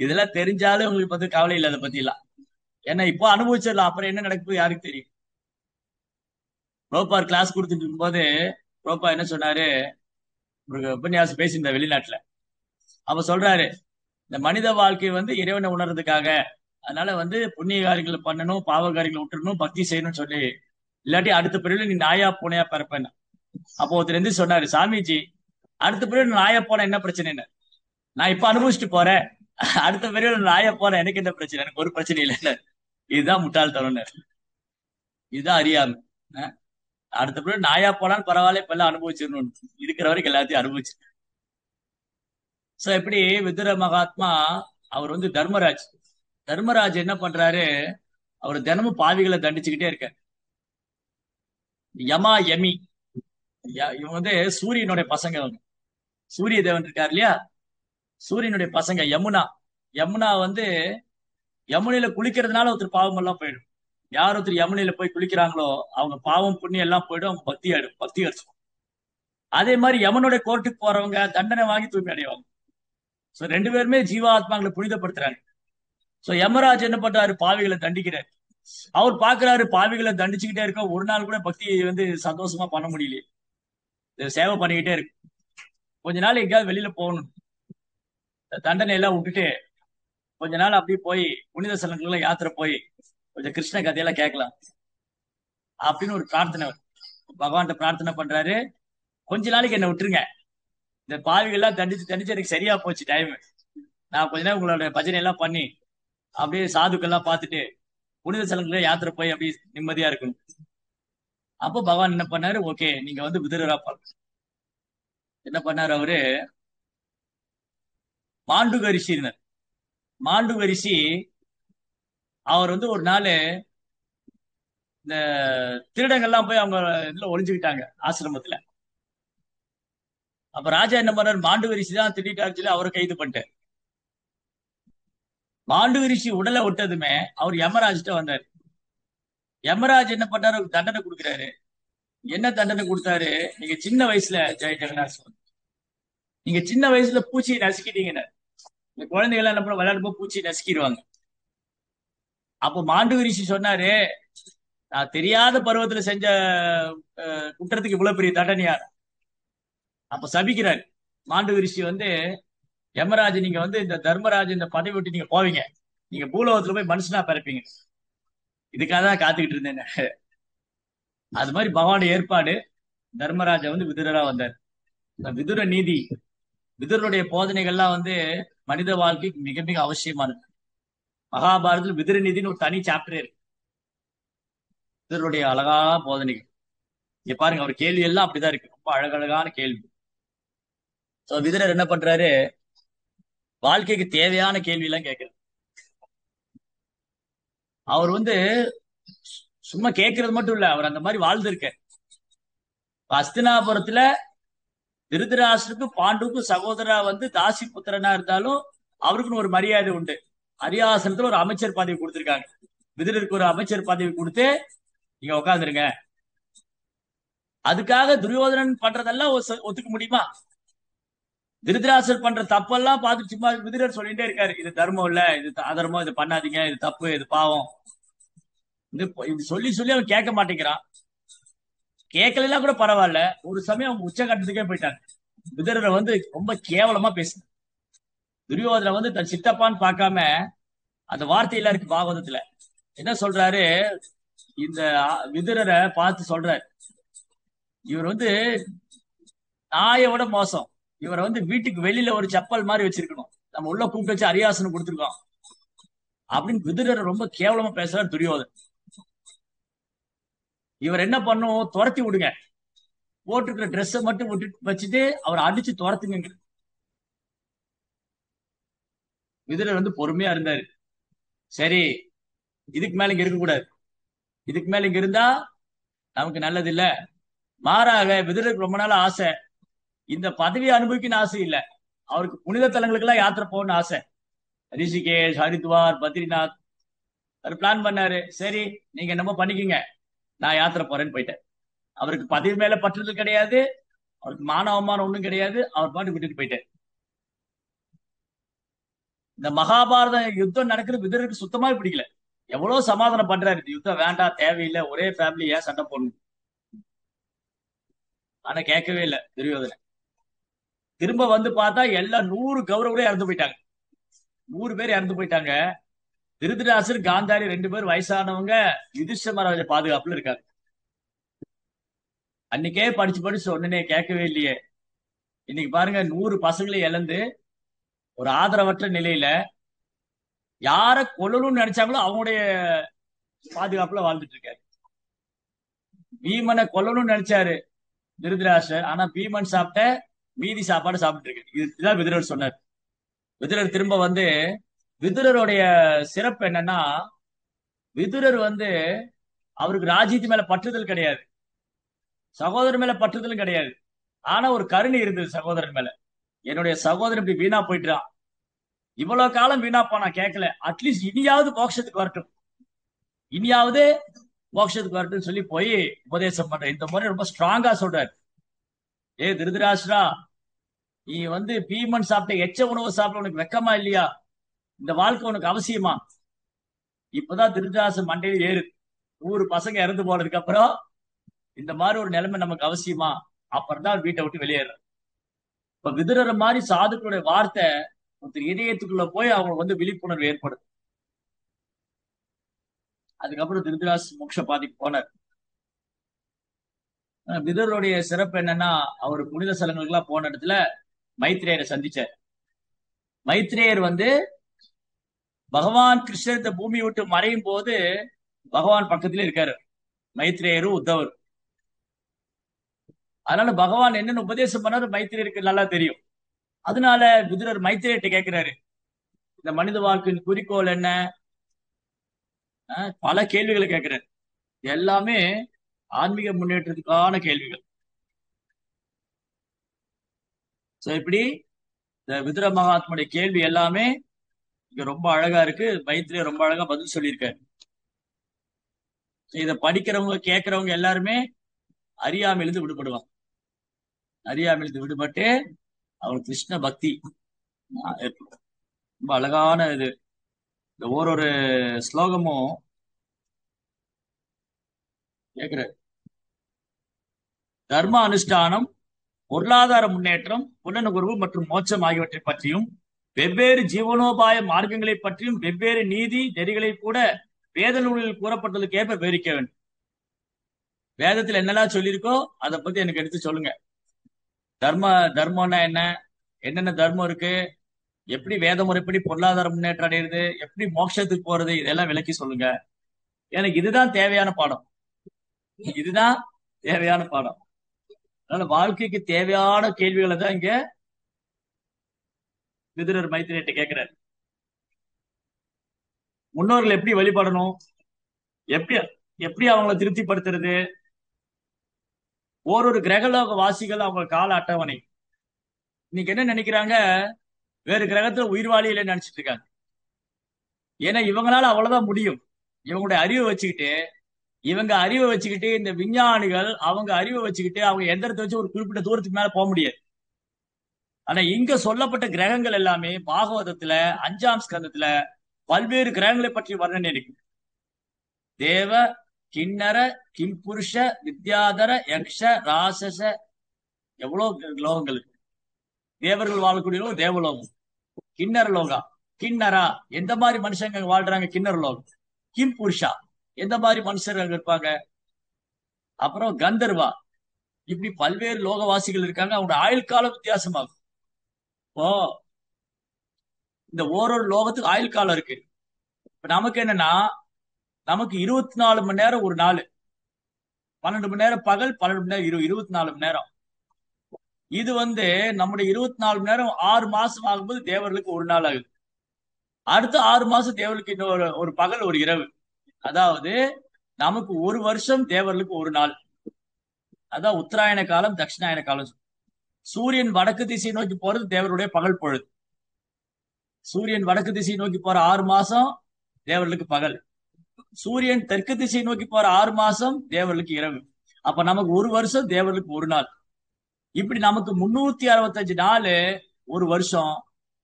இதெல்லாம் தெரிஞ்சாலும் உங்களுக்கு பத்தி கவலை இல்லை அதை பத்தி எல்லாம். ஏன்னா இப்போ அனுபவிச்சிடலாம், அப்புறம் என்ன நடக்குது யாருக்கு தெரியும். ப்ரோபார் கிளாஸ் கொடுத்துட்டு இருக்கும்போது ப்ரோபா என்ன சொன்னாரு, ஒரு உபன்யாசம் பேசியிருந்த வெளிநாட்டுல. அப்ப சொல்றாரு, இந்த மனித வாழ்க்கை வந்து இறைவனை உணர்றதுக்காக, அதனால வந்து புண்ணிய காரியங்களை பண்ணணும், பாவ காரியங்களை விட்டுறணும், பக்தி செய்யணும்னு சொல்லி, இல்லாட்டி அடுத்த பிறகு நீ நாயா பூனையா பிறப்பேன்னு. அப்போ ஒருத்தர் இருந்து சொன்னாரு, சாமிஜி அடுத்த பிறகு நாயா போன என்ன பிரச்சனைன்னு. நான் இப்ப அனுபவிச்சுட்டு போறேன், அடுத்த பிறகு நாயா போன எனக்கு என்ன பிரச்சனை, எனக்கு ஒரு பிரச்சனை இல்லைன்னு. இதுதான் முட்டாள்தனம்னு, இதுதான் அறியாமை. அடுத்த பிறகு நாயா போனாலும் பரவாயில்ல, இப்ப எல்லாம் அனுபவிச்சிடணும், இருக்கிற வரைக்கும் எல்லாத்தையும் அனுபவிச்சு. சோ எப்படி விதுர மகாத்மா, அவர் வந்து தர்மராஜ். தர்மராஜ் என்ன பண்றாரு, அவர் தினமும் பாவிகளை தண்டிச்சுக்கிட்டே இருக்கார். யமா யமி, இவங்க வந்து சூரியனுடைய பசங்க. அவங்க சூரிய தேவன் இருக்கார் இல்லையா, சூரியனுடைய பசங்க யமுனா. யமுனா வந்து யமுனையில குளிக்கிறதுனால ஒருத்தர் பாவம் எல்லாம் போயிடும். யார் ஒருத்தர் யமுனையில போய் குளிக்கிறாங்களோ அவங்க பாவம் புண்ணியம் எல்லாம் போயிடும், அவங்க பக்தி ஆயிடும், பக்தி அடிச்சிடும். அதே மாதிரி யமனோட கோர்ட்டுக்கு போறவங்க தண்டனை வாங்கி தூய்மை அடைவாங்க. சோ ரெண்டு பேருமே ஜீவாத்மாங்களை புனிதப்படுத்துறாங்க. சோ யமராஜ் என்ன பண்றாரு? பாவிகளை தண்டிக்கிறார். அவர் பாக்குறாரு பாவிகளை தண்டிச்சுக்கிட்டே இருக்க, ஒரு நாள் கூட பக்தியை சந்தோஷமா பண்ண முடியலையே, சேவை பண்ணிக்கிட்டே இருக்கு. கொஞ்ச நாள் எங்கேயாவது வெளியில போகணும், தண்டனை எல்லாம் விட்டுட்டு கொஞ்ச நாள் அப்படியே போய் புனித ஸ்தலங்கள்ல யாத்திரை போய் கொஞ்சம் கிருஷ்ண கதையெல்லாம் கேட்கலாம் அப்படின்னு ஒரு பிரார்த்தனை பகவான்கிட்ட பிரார்த்தனை பண்றாரு. கொஞ்ச நாளைக்கு என்ன விட்டுருங்க, இந்த பாவிகள்லாம் தண்டிச்சு தண்டிச்சு எனக்கு சரியா போச்சு டைம். நான் கொஞ்ச நேரம் உங்களோட பஜனை எல்லாம் பண்ணி அப்படியே சாதுக்கெல்லாம் பார்த்துட்டு புனித ஸ்தலங்கள யாத்திரை போய் அப்படியே நிம்மதியா இருக்கணும். அப்போ பகவான் என்ன பண்ணாரு? ஓகே, நீங்க விதுரரா பாருங்க. என்ன பண்ணாரு அவரு? மாண்டுக ரிஷினர். மாண்டுக ரிஷி அவர் ஒரு நாள் இந்த திருடங்கள்லாம் போய் அவங்க இதுல ஒளிஞ்சுக்கிட்டாங்க ஆசிரமத்துல. அப்ப ராஜா என்ன பண்ணாரு? மாண்டுக ரிஷி தான் திருடிட்டாரு சொல்லி அவரை கைது பண்ணிட்டாரு. மாண்டுக ரிஷி உடலை விட்டதுமே அவர் யமராஜ்கிட்ட வந்தாரு. யமராஜ் என்ன பண்ணாரு? ஒரு தண்டனை கொடுக்குறாரு. என்ன தண்டனை கொடுத்தாரு? நீங்க சின்ன வயசுல ஜெய ஜெகநாத் சுவாமி, நீங்க சின்ன வயசுல பூச்சியை நசுக்கிட்டீங்கன்னு. இந்த குழந்தைகள் என்ன பண்ண விளையாடும்போது பூச்சியை நசுக்கிடுவாங்க. அப்போ மாண்டுக ரிஷி சொன்னாரு, நான் தெரியாத பருவத்துல செஞ்ச குற்றத்துக்கு இவ்வளவு பெரிய தண்டனையா? அப்ப சபிக்கிறாரு. மாண்டுக ரிஷி யமராஜ், நீங்க இந்த தர்மராஜ் இந்த பதவி விட்டு நீங்க போவீங்க, நீங்க பூலோகத்துல போய் மனுஷனா பிறப்பீங்க, இதுக்காக தான் காத்துக்கிட்டு இருந்தேன். அது மாதிரி பகவானுடைய ஏற்பாடு. தர்மராஜா விதுரரா வந்தார். விதுர நீதி, விதுரனுடைய போதனைகள்லாம் மனித வாழ்க்கைக்கு மிக மிக அவசியமானது. மகாபாரதத்தில் விதுர நீதினு ஒரு தனி சாப்டர் இருக்கு. விதுரனுடைய அழகான போதனைகள் இங்க பாருங்க. அவர் கேள்வி எல்லாம் அப்படிதான் இருக்கு, ரொம்ப அழகழகான கேள்வி. விதுரர் என்ன பண்றாரு? வாழ்க்கைக்கு தேவையான கேள்வி எல்லாம் கேட்கிறார். அவர் சும்மா கேட்கறது மட்டும் இல்ல, அவர் அந்த மாதிரி வாழ்ந்திருக்க. அஸ்தினாபுரத்துல திருதராஷ்டிரருக்கு பாண்டுக்கு சகோதரா தாசி புத்திரனா இருந்தாலும் அவருக்குன்னு ஒரு மரியாதை உண்டு. அரியாசனத்துல ஒரு அமைச்சர் பதவி கொடுத்திருக்காங்க. விதுரருக்கு ஒரு அமைச்சர் பதவி கொடுத்து நீங்க உட்காந்துருங்க. அதுக்காக துரியோதனன் பண்றதெல்லாம் ஒத்துக்க முடியுமா? திருதராசர் பண்ற தப்பெல்லாம் பார்த்து சும்மா விதுரர் சொல்லிட்டே இருக்காரு, இது தர்மம் இல்ல, இது அதர்மம், இது பண்ணாதீங்க, இது தப்பு, இது பாவம். இது சொல்லி சொல்லி அவன் கேட்க மாட்டேங்கிறான். கேட்கலாம் கூட பரவாயில்ல. ஒரு சமயம் அவங்க உச்சகட்டத்துக்கே போயிட்டாங்க. விதுரரை ரொம்ப கேவலமா பேசு. துரியோதனை தன் சித்தப்பான்னு பார்க்காம, அந்த வார்த்தையில இருக்கு பாகவதத்துல என்ன சொல்றாரு? இந்த விதுரரை பார்த்து சொல்றாரு, இவர் நாயை விட மோசம். இவரை வீட்டுக்கு வெளியில ஒரு செப்பல் மாதிரி வச்சிருக்கணும், நம்ம உள்ள கூப்பிட்டு வச்சு அரியாசனம் கொடுத்துருக்கோம் அப்படின்னு விதுரரை ரொம்ப கேவலமா பேசுறாரு துரியோதன். இவர் என்ன பண்ணும்? துரத்தி விடுங்க, போட்டிருக்கிற ட்ரெஸ்ஸை மட்டும் விட்டு வச்சுட்டு அவர் அடிச்சு துரத்துங்க. விதுரர் பொறுமையா இருந்தாரு. சரி, இதுக்கு மேல இங்க இருக்கக்கூடாது, இதுக்கு மேல இங்க இருந்தா நமக்கு நல்லது இல்ல. மாறாக விதுரருக்கு ரொம்ப நாள் ஆசை, இந்த பதவியை அனுபவிக்கணும்னு ஆசை இல்ல, அவருக்கு புனித தலங்களுக்கு எல்லாம் யாத்திரை போகணும்னு ஆசை. ரிஷிகேஷ், ஹரித்வார், பத்ரிநாத் அவர் பிளான் பண்ணாரு. சரி, நீங்க என்னமோ பண்ணிக்கங்க, நான் யாத்திரை போறேன்னு போயிட்டேன். அவருக்கு பதவி மேல பற்றுதல் கிடையாது, அவருக்கு மான அவமானம் ஒண்ணும் கிடையாது, அவர் பாட்டு விட்டுட்டு போயிட்டார். இந்த மகாபாரத யுத்தம் நடக்கிறது விதுரருக்கு சுத்தமா பிடிக்கல. எவ்வளவு சமாதானம் பண்றாரு, இந்த யுத்தம் வேண்டாம், தேவையில்லை, ஒரே ஃபேமிலி, ஏன் சண்டை போடணும்? ஆனா கேட்கவே இல்லை துரியோதனன். திரும்ப பார்த்தா எல்லாம் 100 கௌரவர்களே இறந்து போயிட்டாங்க. 100 பேர் இறந்து போயிட்டாங்க. திருதராசர், காந்தாரி 2 பேர் வயசானவங்க யுதிஷ்டிர மகாராஜ பாதுகாப்புல இருக்காங்க. அன்னைக்கே படிச்சு படிச்சு ஒண்ணுனே கேட்கவே இல்லையே. இன்னைக்கு பாருங்க, 100 பசங்களை இழந்து ஒரு ஆதரவற்ற நிலையில யார கொல்லணும்னு நினைச்சாங்களோ அவங்களுடைய பாதுகாப்புல வாழ்ந்துட்டு இருக்காரு. பீமனை கொல்லணும்னு நினைச்சாரு திருதராசர், ஆனா பீமன் சாப்பிட்ட மீதி சாப்பாடு சாப்பிட்டு இருக்கு. இதுதான் விதுரர் சொன்னார். விதுரர் திரும்ப விதுரருடைய சிறப்பு என்னன்னா, விதுரர் அவருக்கு ராஜ்யத்து மேல பற்றுதல் கிடையாது, சகோதரன் மேல பற்றுதலும் கிடையாது. ஆனா ஒரு கருணை இருந்தது சகோதரன் மேல. என்னுடைய சகோதரன் இப்படி வீணா போயிட்டான், இவ்வளவு காலம் வீணா போனா கேட்கல, அட்லீஸ்ட் இனியாவது மோட்சத்துக்கு வரட்டும், இனியாவது மோட்சத்துக்கு வரட்டும்னு சொல்லி போய் உபதேசம் பண்ற. இந்த முறை ரொம்ப ஸ்ட்ராங்கா சொல்றாரு. ஏ திருதராஷ்டிரா, நீ பீமன் சாப்பிட்ட எச்ச உணவு சாப்பிட உனக்கு வெக்கமா இல்லையா? இந்த வாழ்க்கை உனக்கு அவசியமா? இப்பதான் திருதராஷ்டிர மண்டையில ஏறுது. 100 பசங்க இறந்து போனதுக்கு அப்புறம் இந்த மாதிரி ஒரு நிலைமை நமக்கு அவசியமா? அப்புறம் தான் வீட்டை விட்டு வெளியேற. இப்ப விதுரர் மாதிரி சாதுக்களுடைய வார்த்தை ஒருத்தர் இதயத்துக்குள்ள போய் அவங்க விழிப்புணர்வு ஏற்படுது. அதுக்கப்புறம் திருதராஸ் மோட்ச பாதைக்கு போனார். விதுரருடைய சிறப்பு என்னன்னா, அவர் புனித ஸ்தலங்களுக்கு எல்லாம் போன இடத்துல மைத்ரேயரை சந்திச்சார். மைத்ரேயர் பகவான் கிருஷ்ணர் இந்த பூமியை விட்டு மறையும் போது பகவான் பக்கத்துல இருக்காரு, மைத்ரேயரும் உத்தவர். அதனால பகவான் என்னென்ன உபதேசம் பண்ணாரு மைத்ரேயருக்கு நல்லா தெரியும். அதனால விதுரர் மைத்ரேயர்கிட்ட கேட்கிறாரு, இந்த மனித வாழ்க்கையின் குறிக்கோள் என்ன? பல கேள்விகளை கேட்கிறாரு. எல்லாமே ஆன்மீக முன்னேற்றத்துக்கான கேள்விகள். இப்படி இந்த விதுர மகாத்முடைய கேள்வி எல்லாமே இங்க ரொம்ப அழகா இருக்கு. மைத்ரேயர் ரொம்ப அழகா பதில் சொல்லியிருக்காரு. இதை படிக்கிறவங்க கேட்கிறவங்க எல்லாருமே அறியாமையிலிருந்து விடுபடுவாங்க. அறியாமையிலிருந்து விடுபட்டு அவர் கிருஷ்ண பக்தி ரொம்ப அழகான இது. இந்த ஒரு ஸ்லோகமும் கேட்கிற தர்ம அனுஷ்டானம், பொருளாதார முன்னேற்றம், புலனுணர்வு மற்றும் மோட்சம் ஆகியவற்றை பற்றியும், வெவ்வேறு ஜீவனோபாய மார்க்கங்களை பற்றியும், வெவ்வேறு நீதி நெறிகளை கூட வேத நூலில் கூறப்பட்டதுக்கு ஏற்ப விவரிக்க வேண்டும். வேதத்தில் என்னெல்லாம் சொல்லியிருக்கோ அதை பத்தி எனக்கு எடுத்து சொல்லுங்க. தர்மம்னா என்ன, என்னென்ன தர்மம் இருக்கு, எப்படி வேத முறைப்படி பொருளாதார முன்னேற்றம் அடைகிறது, எப்படி மோட்சத்துக்கு போறது, இதெல்லாம் விளக்கி சொல்லுங்க. எனக்கு இதுதான் தேவையான பாடம். இதுதான் தேவையான பாடம். அதனால வாழ்க்கைக்கு தேவையான கேள்விகளை தான் இங்க விதுரர் மைத்ரேயர்கிட்ட கேட்கிறார். முன்னோர்கள் எப்படி வழிபடணும், எப்படி எப்படி அவங்களை திருப்திப்படுத்துறது, ஒரு கிரகலோக வாசிகள் அவங்க கால அட்டவணை. இன்னைக்கு என்ன நினைக்கிறாங்க, வேறு கிரகத்துல உயிர்வாழி இல்லைன்னு நினைச்சிட்டு இருக்காங்க. ஏன்னா இவங்களால அவ்வளவுதான் முடியும். இவங்களுடைய அறிவை வச்சுக்கிட்டு இந்த விஞ்ஞானிகள் அவங்க அறிவை வச்சுக்கிட்டு அவங்க எந்திரத்தை வச்சு ஒரு குறிப்பிட்ட தூரத்துக்கு மேல போக முடியாது. ஆனா இங்க சொல்லப்பட்ட கிரகங்கள் எல்லாமே பாகவதத்துல 5ஆம் ஸ்கந்தத்துல பல்வேறு கிரகங்களை பற்றி வர்ணனை இருக்கு. தேவ, கிண்ணர, கிம்புருஷ, வித்யாதர, யக்ஷ, ராசச, எவ்வளவு லோகங்கள் இருக்கு. தேவர்கள் வாழக்கூடிய தேவலோகம், கிண்ணற லோகா, கிண்ணரா எந்த மாதிரி மனுஷங்க வாழ்றாங்க, கிண்ணற லோகம், கிம்புருஷா எந்த மாதிரி மனுஷர்கள் இருப்பாங்க, அப்புறம் கந்தர்வா, இப்படி பல்வேறு லோகவாசிகள் இருக்காங்க. அவங்களோட ஆயுள் காலம் வித்தியாசமாகும். இப்போ இந்த ஒரு லோகத்துக்கு ஆயுள் காலம் இருக்கு. இப்ப நமக்கு என்னன்னா, நமக்கு 24 மணி நேரம் ஒரு நாள், 12 மணி நேரம் பகல், 12 மணி நேரம் இரவு, 24 மணி நேரம். இது நம்முடைய 24 மணி நேரம் 6 மாசம் ஆகும்போது தேவர்களுக்கு ஒரு நாள் ஆகுது. அடுத்த 6 மாசம் தேவர்களுக்கு இன்னொரு ஒரு பகல் ஒரு இரவு. அதாவது நமக்கு ஒரு வருஷம், தேவர்களுக்கு ஒரு நாள். அதான் உத்தராயண காலம், தட்சிணாயன காலம். சூரியன் வடக்கு திசை நோக்கி போறது தேவருடைய பகல் பொழுது. சூரியன் வடக்கு திசை நோக்கி போற 6 மாசம் தேவர்களுக்கு பகல். சூரியன் தெற்கு திசை நோக்கி போற 6 மாசம் தேவர்களுக்கு இரவு. அப்ப நமக்கு ஒரு வருஷம், தேவர்களுக்கு ஒரு நாள். இப்படி நமக்கு 365 நாள் ஒரு வருஷம்.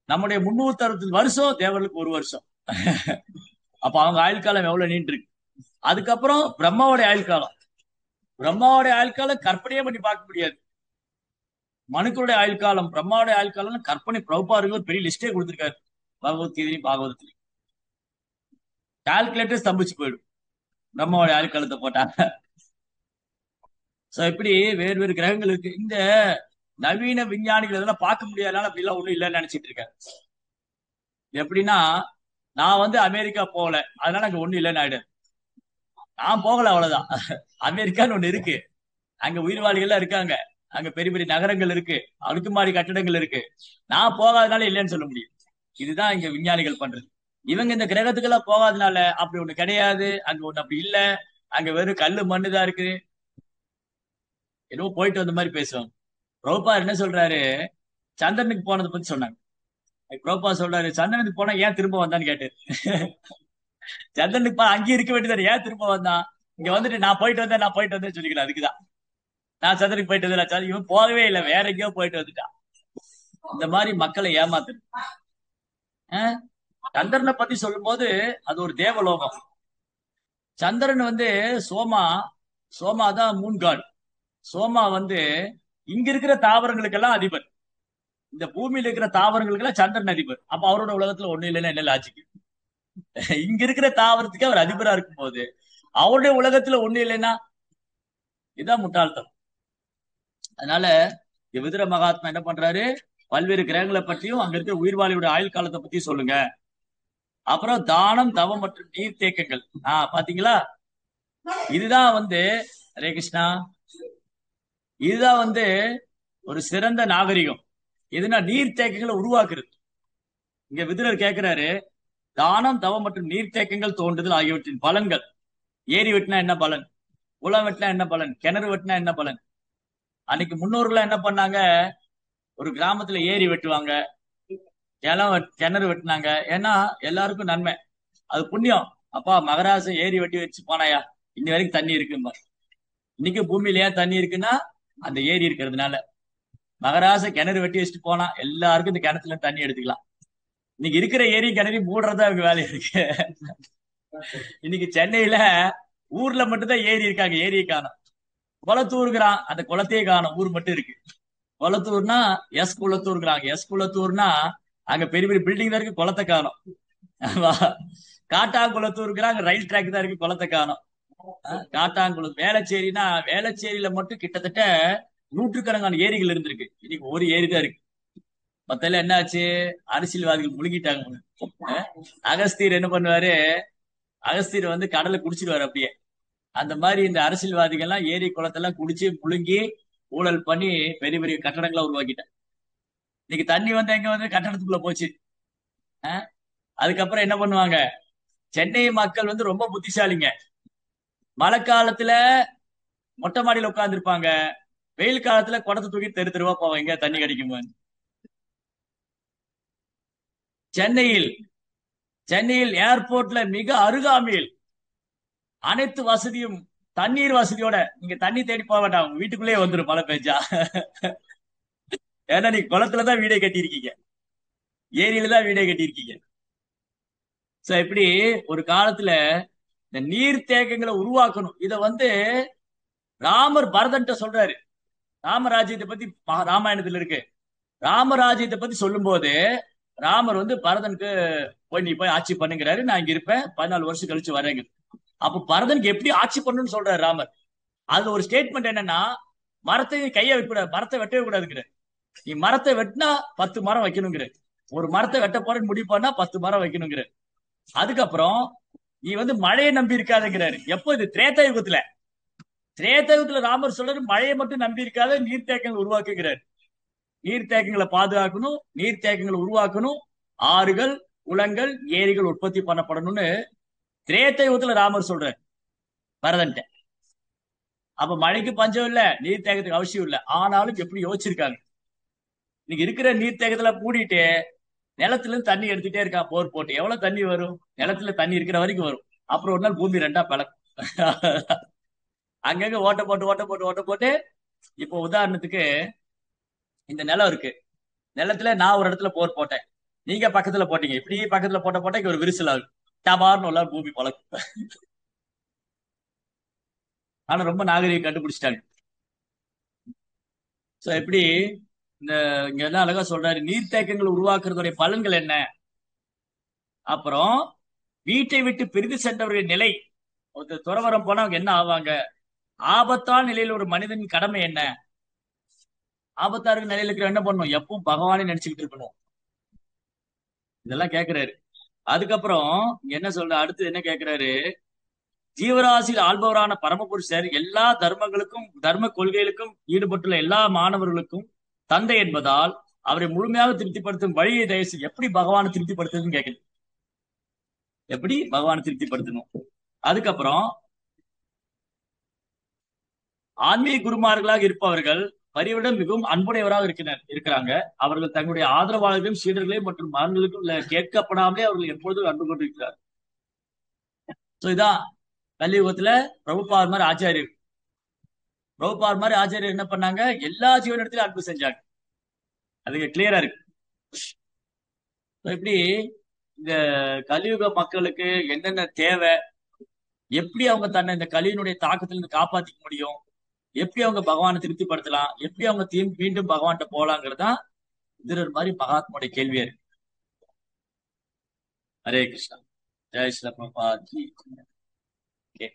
நம்முடைய 365 வருஷம் தேவர்களுக்கு ஒரு வருஷம். அப்ப அவங்க ஆயுள் காலம் எவ்வளவு நீண்டு இருக்கு. அதுக்கப்புறம் பிரம்மாவுடைய ஆயுள் காலம். பிரம்மாவுடைய ஆயுள் காலம் கற்பனையே பண்ணி பார்க்க முடியாது. மனுக்களுடைய ஆயுள் காலம், பிரம்மாவுடைய ஆயுள் காலம் கற்பனை. பிரபுபாருக்கு ஒரு பெரிய லிஸ்டே கொடுத்திருக்காரு பகவத்கீதையும் பாகவதத்திலையும். கால்குலேட்டர் ஸ்தம்பிச்சு போயிடும் பிரம்மாவுடைய ஆயுள் காலத்தை போட்டாங்க. இப்படி வேறு வேறு கிரகங்கள் இருக்கு. இந்த நவீன விஞ்ஞானிகள் இதெல்லாம் பார்க்க முடியாதனால அப்படிலாம் ஒண்ணும் இல்லைன்னு நினைச்சிட்டு இருக்கேன். எப்படின்னா, நான் அமெரிக்கா போகல, அதனால அங்க ஒண்ணும் இல்லைன்னு ஆயிடு. நான் போகல, அவ்வளவுதான். அமெரிக்கான்னு ஒண்ணு இருக்கு, அங்க உயிர்வாளிகள் இருக்காங்க, அங்க பெரிய பெரிய நகரங்கள் இருக்கு, அடுக்குமாடி கட்டடங்கள் இருக்கு. நான் போகாதனால இல்லைன்னு சொல்ல முடியும். இதுதான் இங்க விஞ்ஞானிகள் பண்றது. இவங்க இந்த கிரகத்துக்கெல்லாம் போகாதனால அப்படி ஒண்ணு கிடையாது, அங்க ஒண்ணு அப்படி இல்ல, அங்க வெறும் கல்லு மண்ணுதான் இருக்கு, என்னவோ போயிட்டு வந்த மாதிரி பேசுவாங்க. பிரபுபா என்ன சொல்றாரு, சந்திரனுக்கு போனதை பத்தி சொன்னாங்க. பிரபுபா சொல்றாரு, சந்திரனுக்கு போனா ஏன் திரும்ப வந்தான்னு கேட்டாரு. சந்திரனுக்கு அங்கேயே இருக்க வேண்டியது, ஏன் திரும்ப வந்தான்? இங்க வந்துட்டு நான் போயிட்டு வந்தேன் சொல்லிக்கிறேன். அதுக்குதான் நான் சந்திரனுக்கு போயிட்டு வந்தேன். இவன் போகவே இல்லை, வேற எங்கேயோ போயிட்டு வந்துட்டான். இந்த மாதிரி மக்களை ஏமாத்து. சந்திரனை பத்தி சொல்லும் போது அது ஒரு தேவலோகம். சந்திரன் வந்து சோமா, சோமா தான் மூன் காட். சோமா வந்து இங்க இருக்கிற தாவரங்களுக்கெல்லாம் அதிபர். இந்த பூமியில இருக்கிற தாவரங்களுக்கெல்லாம் சந்திரன் அதிபர். அப்ப அவரோட உலகத்துல ஒண்ணு இல்லைன்னா என்ன லாஜிக்? இங்க இருக்கிற தாவரத்துக்கு அவர் அதிபரா இருக்கும் போது அவருடைய உலகத்துல ஒண்ணு இல்லைன்னா இதுதான் முட்டாள்தம். அதனால விதுர மகாத்மா என்ன பண்றாரு, பல்வேறு கிரகங்களை பற்றியும் அங்க இருக்கிற உயிர்வாளியோட ஆயுள் காலத்தை பத்தியும் சொல்லுங்க. அப்புறம் தானம், தவம் மற்றும் நீர் தேக்கங்கள். பாத்தீங்களா, இதுதான் வந்து, ஹரே கிருஷ்ணா, இதுதான் வந்து ஒரு சிறந்த நாகரிகம். எதுனா நீர் தேக்கங்களை உருவாக்குறது. இங்க விதுரர் கேட்கிறாரு, தானம், தவம் மற்றும் நீர்த்தேக்கங்கள் தோன்றுதல் ஆகியவற்றின் பலன்கள். ஏரி வெட்டினா என்ன பலன், குளம் வெட்டினா என்ன பலன், கிணறு வெட்டினா என்ன பலன்? அன்னைக்கு முன்னோர்கள் என்ன பண்ணாங்க, ஒரு கிராமத்துல ஏரி வெட்டுவாங்க, கிணறு வெட்டினாங்க. ஏன்னா எல்லாருக்கும் நன்மை, அது புண்ணியம். அப்பா மகராசன் ஏரி வெட்டி வச்சு போனாயா, இன்னி வரைக்கும் தண்ணி இருக்குமா? இன்னைக்கு பூமியில ஏன் தண்ணி இருக்குன்னா அந்த ஏரி இருக்கிறதுனால. மகராச கிணறு வெட்டி வச்சுட்டு போனா எல்லாருக்கும் இந்த கிணத்துல தண்ணி எடுத்துக்கலாம். இன்னைக்கு இருக்கிற ஏரி கிணறி மூடுறதா இவங்க வேலை இருக்கு. இன்னைக்கு சென்னையில ஊர்ல மட்டும்தான் ஏரி இருக்காங்க, ஏரியை காணும். குளத்தூருங்கிறான், அந்த குளத்தையே காணும், ஊர் மட்டும் இருக்கு. குளத்தூர்னா குளத்தூர்ங்கிறாங்க. குளத்தூர்னா அங்க பெரிய பெரிய பில்டிங் தான் இருக்கு, குளத்தை காணும். காட்டாங்குளத்தூருங்கிறாங்க, ரயில் ட்ராக் தான் இருக்கு, குளத்தை காணும். காட்டாங்குளம். வேளச்சேரினா வேளச்சேரியில மட்டும் கிட்டத்தட்ட நூற்றுக்கணக்கான ஏரிகள் இருந்திருக்கு, இன்னைக்கு ஒரு ஏரி தான் இருக்கு. மத்தல என்ன ஆச்சு, அரசியல்வாதிகள் முழுகிட்டாங்க. அகஸ்தியர் என்ன பண்ணுவாரு, அகஸ்தியர் வந்து கடலை குடிச்சிருவாரு அப்படியே. அந்த மாதிரி இந்த அரசியல்வாதிகள்லாம் ஏரி குளத்தெல்லாம் குடிச்சு முழுங்கி ஊழல் பண்ணி பெரிய பெரிய கட்டடங்களா உருவாக்கிட்டாங்க. இன்னைக்கு தண்ணி வந்து எங்க வந்து கட்டடத்துக்குள்ள போச்சு. அதுக்கப்புறம் என்ன பண்ணுவாங்க, சென்னை மக்கள் வந்து ரொம்ப புத்திசாலிங்க. மழை காலத்துல மொட்டை மாடியில உட்கார்ந்து இருப்பாங்க, வெயில் காலத்துல குடத்தை தூக்கி தெரு தெருவா போவாங்க தண்ணி கிடைக்குமா. சென்னையில் சென்னையில் ஏர்போர்ட்ல மிக அருகாமையில் அனைத்து வசதியும், தண்ணீர் வசதியோட நீங்க தண்ணி தேடி போக வேண்டாம், வீட்டுக்குள்ளேயே வந்துடும் மழை பெஞ்சா. ஏன்னா நீங்க குளத்துலதான் வீடே கட்டியிருக்கீங்க, ஏரியில தான் வீடே கட்டியிருக்கீங்க. சோ இப்படி ஒரு காலத்துல இந்த நீர் தேக்கங்களை உருவாக்கணும். இத வந்து ராமர் பரதன்ட்ட சொல்றாரு. ராமராஜ்யத்தை பத்தி ராமாயணத்துல இருக்கு. ராமராஜ்யத்தை பத்தி சொல்லும் போது ராமர் வந்து பரதனுக்கு போய் நீ போய் ஆட்சி பண்ணுங்கிறாரு, நான் இங்க இருப்பேன் 14 வருஷம் கழிச்சு வரேங்க. அப்ப பரதனுக்கு எப்படி ஆட்சி பண்ணணும்னு சொல்றாரு ராமர். அதுல ஒரு ஸ்டேட்மெண்ட் என்னன்னா, மரத்தை கையை வைக்கூடாது, மரத்தை வெட்டவே கூடாதுங்கிற. நீ மரத்தை வெட்டினா 10 மரம் வைக்கணுங்கிற, ஒரு மரத்தை வெட்ட போறேன்னு முடிவு பண்ணா 10 மரம் வைக்கணுங்கிற. அதுக்கப்புறம் நீ வந்து மழையை நம்பி இருக்காதுங்கிறாரு. எப்போ, இது திரேதா யுகத்துல. திரேதா யுகத்துல ராமர் சொல்றாரு மழையை மட்டும் நம்பி இருக்காத, நீர்த்தேக்கங்கள் உருவாக்குகிறார். நீர்த்தேக்கங்களை பாதுகாக்கணும், நீர்த்தேக்கங்களை உருவாக்கணும், ஆறுகள், குளங்கள், ஏரிகள் உற்பத்தி பண்ணப்படணும்னு திரேதா யுகத்துல ராமர் சொல்றாரு பரதன்ட்ட. அப்ப மழைக்கு பஞ்சம் இல்ல, நீர்த்தேக்கத்துக்கு அவசியம் இல்ல. ஆனாலும் எப்படி யோசிச்சிருக்காங்க. இன்னைக்கு இருக்கிற நீர்த்தேக்கத்துல மூடிட்டு நிலத்துல இருந்து தண்ணி எடுத்துட்டே இருக்கான் போர் போட்டு. எவ்வளவு தண்ணி வரும், நிலத்துல தண்ணி இருக்கிற வரைக்கும் வரும். அப்புறம் ஒரு நாள் பூமி ரெண்டா பிளக்கும். அங்கங்க ஓட்ட போட்டு ஓட்ட போட்டு ஓட்ட போட்டு. இப்போ உதாரணத்துக்கு இந்த நிலம் இருக்கு, நிலத்துல நான் ஒரு இடத்துல போர் போட்டேன், நீங்க பக்கத்துல போட்டீங்க, இப்படி பக்கத்துல போட்ட போட்டா இங்க ஒரு விரிசல் ஆகும், டபார்னு ஒரு பூமி பழக்கும். ஆனா ரொம்ப நாகரிகம் கண்டுபிடிச்சிட்டாங்க. சோ எப்படி இந்த இங்க என்ன அழகா சொல்றாரு, நீர்த்தேக்கங்கள் உருவாக்குறதுடைய பலன்கள் என்ன. அப்புறம் வீட்டை விட்டு பிரிந்து சென்றவருடைய நிலை, ஒருத்தர் துறவரம் போனா அவங்க என்ன ஆவாங்க, ஆபத்தான நிலையில் ஒரு மனிதனின் கடமை என்ன, ஆபத்தா இருக்கிற நிலையில இருக்கிற என்ன பண்ணணும், எப்பவும் பகவானே நினைச்சுக்கிட்டு இருக்கணும், இதெல்லாம் கேட்கிறாரு. அதுக்கப்புறம் என்ன சொல்ற, அடுத்து என்ன கேட்கிறாரு, ஜீவராசியில் ஆள்பவரான பரமபுருஷர் எல்லா தர்மங்களுக்கும் தர்ம கொள்கைகளுக்கும் ஈடுபட்டுள்ள எல்லா மாணவர்களுக்கும் தந்தை என்பதால் அவரை முழுமையாக திருப்திப்படுத்தும் வழியை தயசு. எப்படி பகவானை திருப்திப்படுத்துறதுன்னு கேட்குது, எப்படி பகவானை திருப்திப்படுத்தணும். அதுக்கப்புறம் ஆன்மீக குருமார்களாக இருப்பவர்கள் பரிவிடம் மிகவும் அன்புடையவராக இருக்கிறாங்க. அவர்கள் தங்களுடைய ஆதரவாளர்களையும் சீடர்களையும் மற்றும் மகன்களுக்கும் கேட்கப்படாமலே அவர்கள் எப்பொழுதும் அன்பு கொண்டிருக்கிறார். சோ இதான் கலியுகத்துல பிரபுபாத் மாதிரி ஆச்சாரியர். பிரபுபாத் மாதிரி ஆச்சாரியர் என்ன பண்ணாங்க? எல்லா ஜீவனிடத்திலும் அன்பு செஞ்சாங்க. அதுக்கு கிளியரா இருக்கு. So இப்படி இந்த கலியுக மக்களுக்கு என்னென்ன தேவை, எப்படி அவங்க தன்னை இந்த கலியினுடைய தாக்கத்திலிருந்து காப்பாத்திக்க முடியும், எப்படி அவங்க பகவானை திருப்திப்படுத்தலாம், எப்படி அவங்க மீண்டும் பகவான்கிட்ட போலாங்கிறதுதான் விதுரர் மாதிரி மகாத்மாவுடைய கேள்வியா இருக்கு. ஹரே கிருஷ்ணா. ஜெய் ஸ்ரீ பிரபுபாத் கி. Okay.